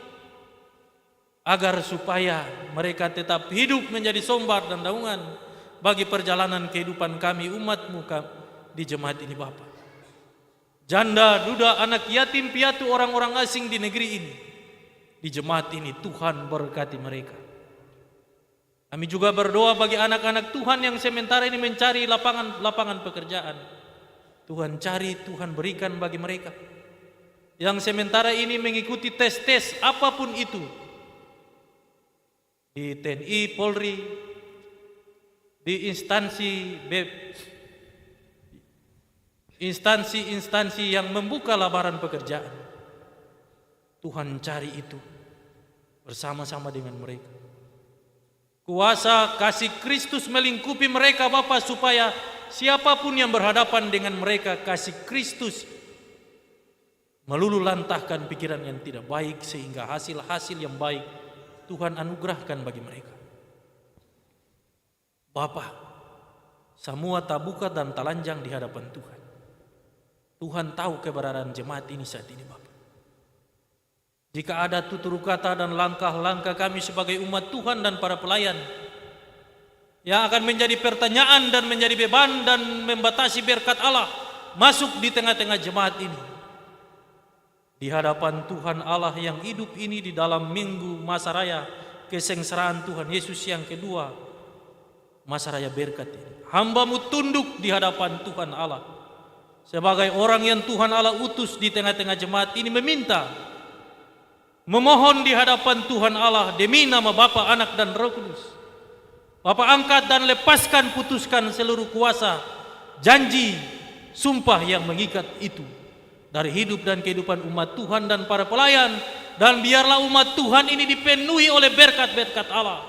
agar supaya mereka tetap hidup menjadi sombar dan daungan bagi perjalanan kehidupan kami umat-Mu di jemaat ini Bapa. Janda, duda, anak yatim piatu, orang-orang asing di negeri ini, di jemaat ini, Tuhan berkati mereka. Kami juga berdoa bagi anak-anak Tuhan yang sementara ini mencari lapangan pekerjaan. Tuhan cari, Tuhan berikan bagi mereka. Yang sementara ini mengikuti tes-tes apapun itu, di TNI, Polri, di instansi yang membuka lamaran pekerjaan. Tuhan cari itu bersama-sama dengan mereka. Kuasa kasih Kristus melingkupi mereka Bapa, supaya siapapun yang berhadapan dengan mereka, kasih Kristus melulu lantahkan pikiran yang tidak baik, sehingga hasil-hasil yang baik Tuhan anugerahkan bagi mereka. Bapa, semua tabuka dan telanjang di hadapan Tuhan. Tuhan tahu keberadaan jemaat ini saat ini Bapa. Jika ada tutur kata dan langkah-langkah kami sebagai umat Tuhan dan para pelayan yang akan menjadi pertanyaan dan menjadi beban dan membatasi berkat Allah masuk di tengah-tengah jemaat ini, di hadapan Tuhan Allah yang hidup ini di dalam minggu masa raya kesengsaraan Tuhan Yesus yang kedua, masa raya berkat ini, hamba-Mu tunduk di hadapan Tuhan Allah sebagai orang yang Tuhan Allah utus di tengah-tengah jemaat ini, memohon di hadapan Tuhan Allah demi nama Bapa, Anak dan Roh Kudus. Bapa, angkat dan lepaskan, putuskan seluruh kuasa, janji, sumpah yang mengikat itu dari hidup dan kehidupan umat Tuhan dan para pelayan Dan biarlah umat Tuhan ini dipenuhi oleh berkat-berkat Allah.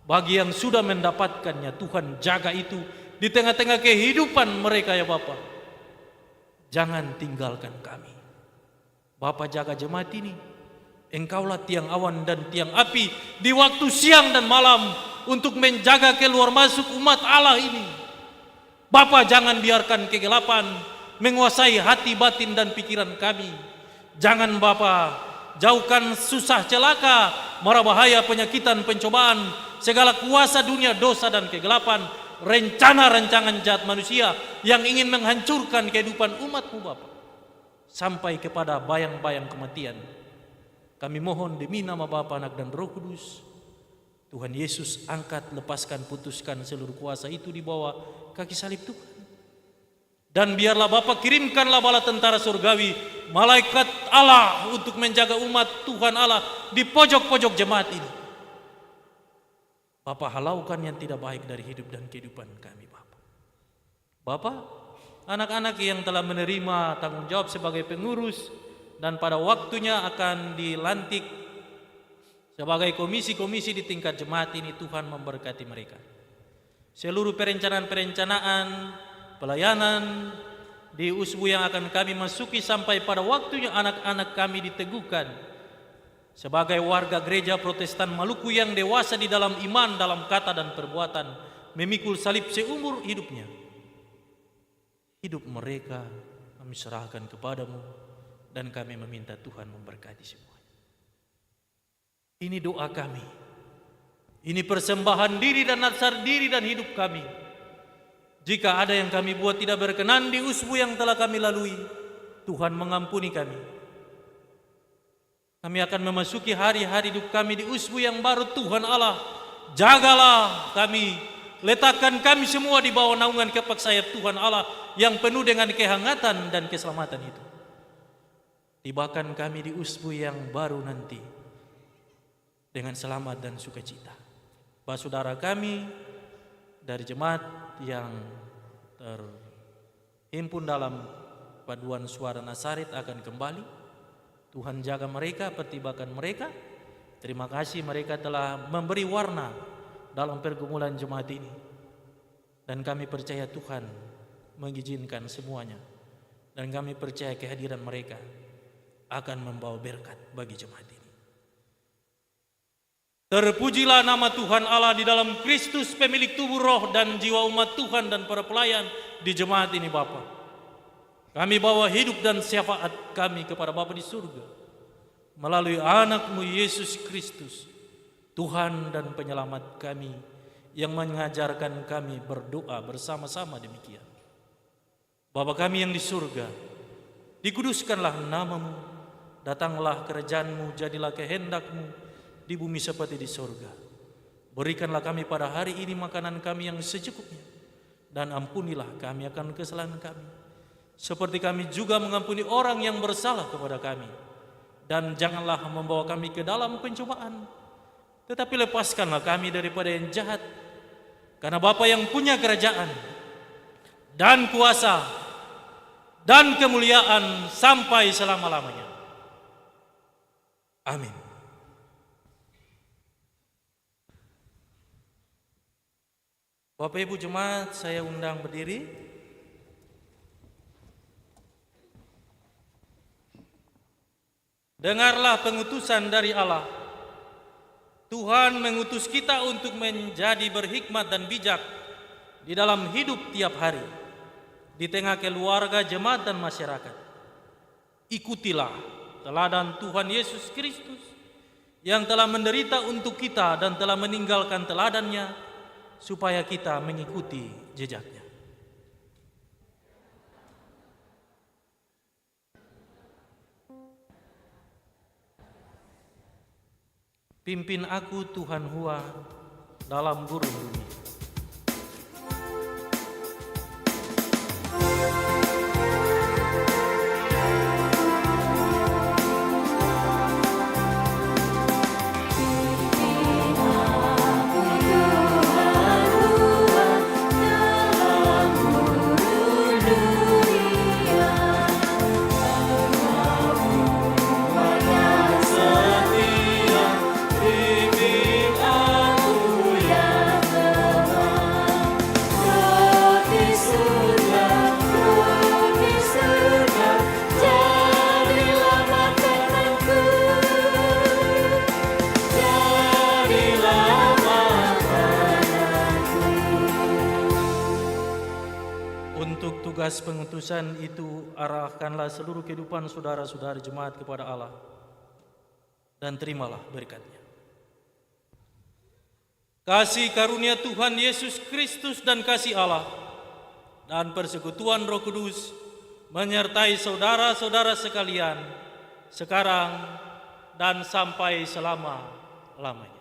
Bagi yang sudah mendapatkannya, Tuhan jaga itu di tengah-tengah kehidupan mereka ya Bapa. Jangan tinggalkan kami. Bapa, jaga jemaat ini. Engkaulah tiang awan dan tiang api di waktu siang dan malam untuk menjaga keluar masuk umat Allah ini. Bapa, jangan biarkan kegelapan menguasai hati, batin dan pikiran kami. Jangan Bapa, jauhkan susah, celaka, mara bahaya, penyakitan, pencobaan, segala kuasa dunia, dosa dan kegelapan, rencana rancangan jahat manusia yang ingin menghancurkan kehidupan umat-Mu Bapa, sampai kepada bayang-bayang kematian. Kami mohon demi nama Bapa, Anak dan Roh Kudus, Tuhan Yesus, angkat, lepaskan, putuskan seluruh kuasa itu di bawah kaki salib Tuhan. Dan biarlah Bapa kirimkanlah bala tentara surgawi, malaikat Allah untuk menjaga umat Tuhan Allah di pojok-pojok jemaat ini. Bapa, halaukan yang tidak baik dari hidup dan kehidupan kami Bapa. Bapa, anak-anak yang telah menerima tanggung jawab sebagai pengurus dan pada waktunya akan dilantik sebagai komisi-komisi di tingkat jemaat ini, Tuhan memberkati mereka. Seluruh perencanaan-perencanaan pelayanan di usbu yang akan kami masuki sampai pada waktunya anak-anak kami diteguhkan sebagai warga gereja Protestan Maluku yang dewasa di dalam iman, dalam kata dan perbuatan, memikul salib seumur hidupnya. Hidup mereka kami serahkan kepadamu dan kami meminta Tuhan memberkati semuanya. Ini doa kami. Ini persembahan diri dan nazar diri dan hidup kami. Jika ada yang kami buat tidak berkenan di usbu yang telah kami lalui, Tuhan mengampuni kami. Kami akan memasuki hari-hari hidup kami di usbu yang baru. Tuhan Allah, jagalah kami, letakkan kami semua di bawah naungan kepak sayap Tuhan Allah yang penuh dengan kehangatan dan keselamatan itu. Tibakan kami di usbu yang baru nanti dengan selamat dan sukacita. Saudara kami dari jemaat yang terhimpun dalam paduan suara Nasaret akan kembali. Tuhan jaga mereka, pertibakan mereka. Terima kasih mereka telah memberi warna dalam pergumulan jemaat ini. Dan kami percaya Tuhan mengizinkan semuanya. Dan kami percaya kehadiran mereka akan membawa berkat bagi jemaat ini. Terpujilah nama Tuhan Allah di dalam Kristus, pemilik tubuh, roh dan jiwa umat Tuhan dan para pelayan di jemaat ini Bapa. Kami bawa hidup dan syafaat kami kepada Bapa di surga melalui anak-Mu Yesus Kristus, Tuhan dan penyelamat kami, yang mengajarkan kami berdoa bersama-sama demikian. Bapa kami yang di surga, dikuduskanlah nama-Mu, datanglah kerajaan-Mu, jadilah kehendak-Mu di bumi seperti di surga. Berikanlah kami pada hari ini makanan kami yang secukupnya, dan ampunilah kami akan kesalahan kami, seperti kami juga mengampuni orang yang bersalah kepada kami. Dan janganlah membawa kami ke dalam pencobaan, tetapi lepaskanlah kami daripada yang jahat. Karena Bapa yang punya kerajaan dan kuasa dan kemuliaan sampai selama-lamanya. Amin. Bapak Ibu jemaat, saya undang berdiri. Dengarlah pengutusan dari Allah. Tuhan mengutus kita untuk menjadi berhikmat dan bijak di dalam hidup tiap hari, di tengah keluarga, jemaat dan masyarakat. Ikutilah teladan Tuhan Yesus Kristus yang telah menderita untuk kita dan telah meninggalkan teladannya, supaya kita mengikuti jejaknya. Pimpin aku Tuhan Hua dalam gurun bumi.
Tuhan
bekas pengutusan itu arahkanlah seluruh kehidupan saudara-saudara jemaat kepada Allah dan terimalah berkatnya. Kasih karunia Tuhan Yesus Kristus dan kasih Allah dan persekutuan Roh Kudus menyertai saudara-saudara sekalian sekarang dan sampai selama-lamanya.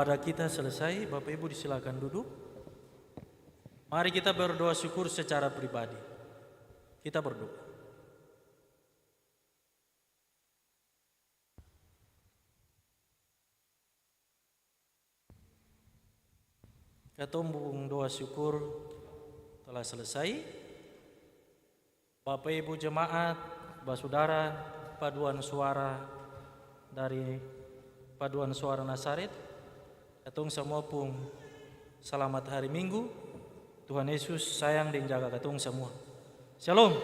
Ibadah kita selesai, Bapak Ibu disilakan duduk. Mari kita berdoa syukur secara pribadi. Kita berdoa. Ketumbung doa syukur telah selesai. Bapak Ibu jemaat, saudara, paduan suara dari Paduan Suara Nazaret, katung semua pun selamat hari Minggu. Tuhan Yesus sayang dan jaga katung semua. Shalom.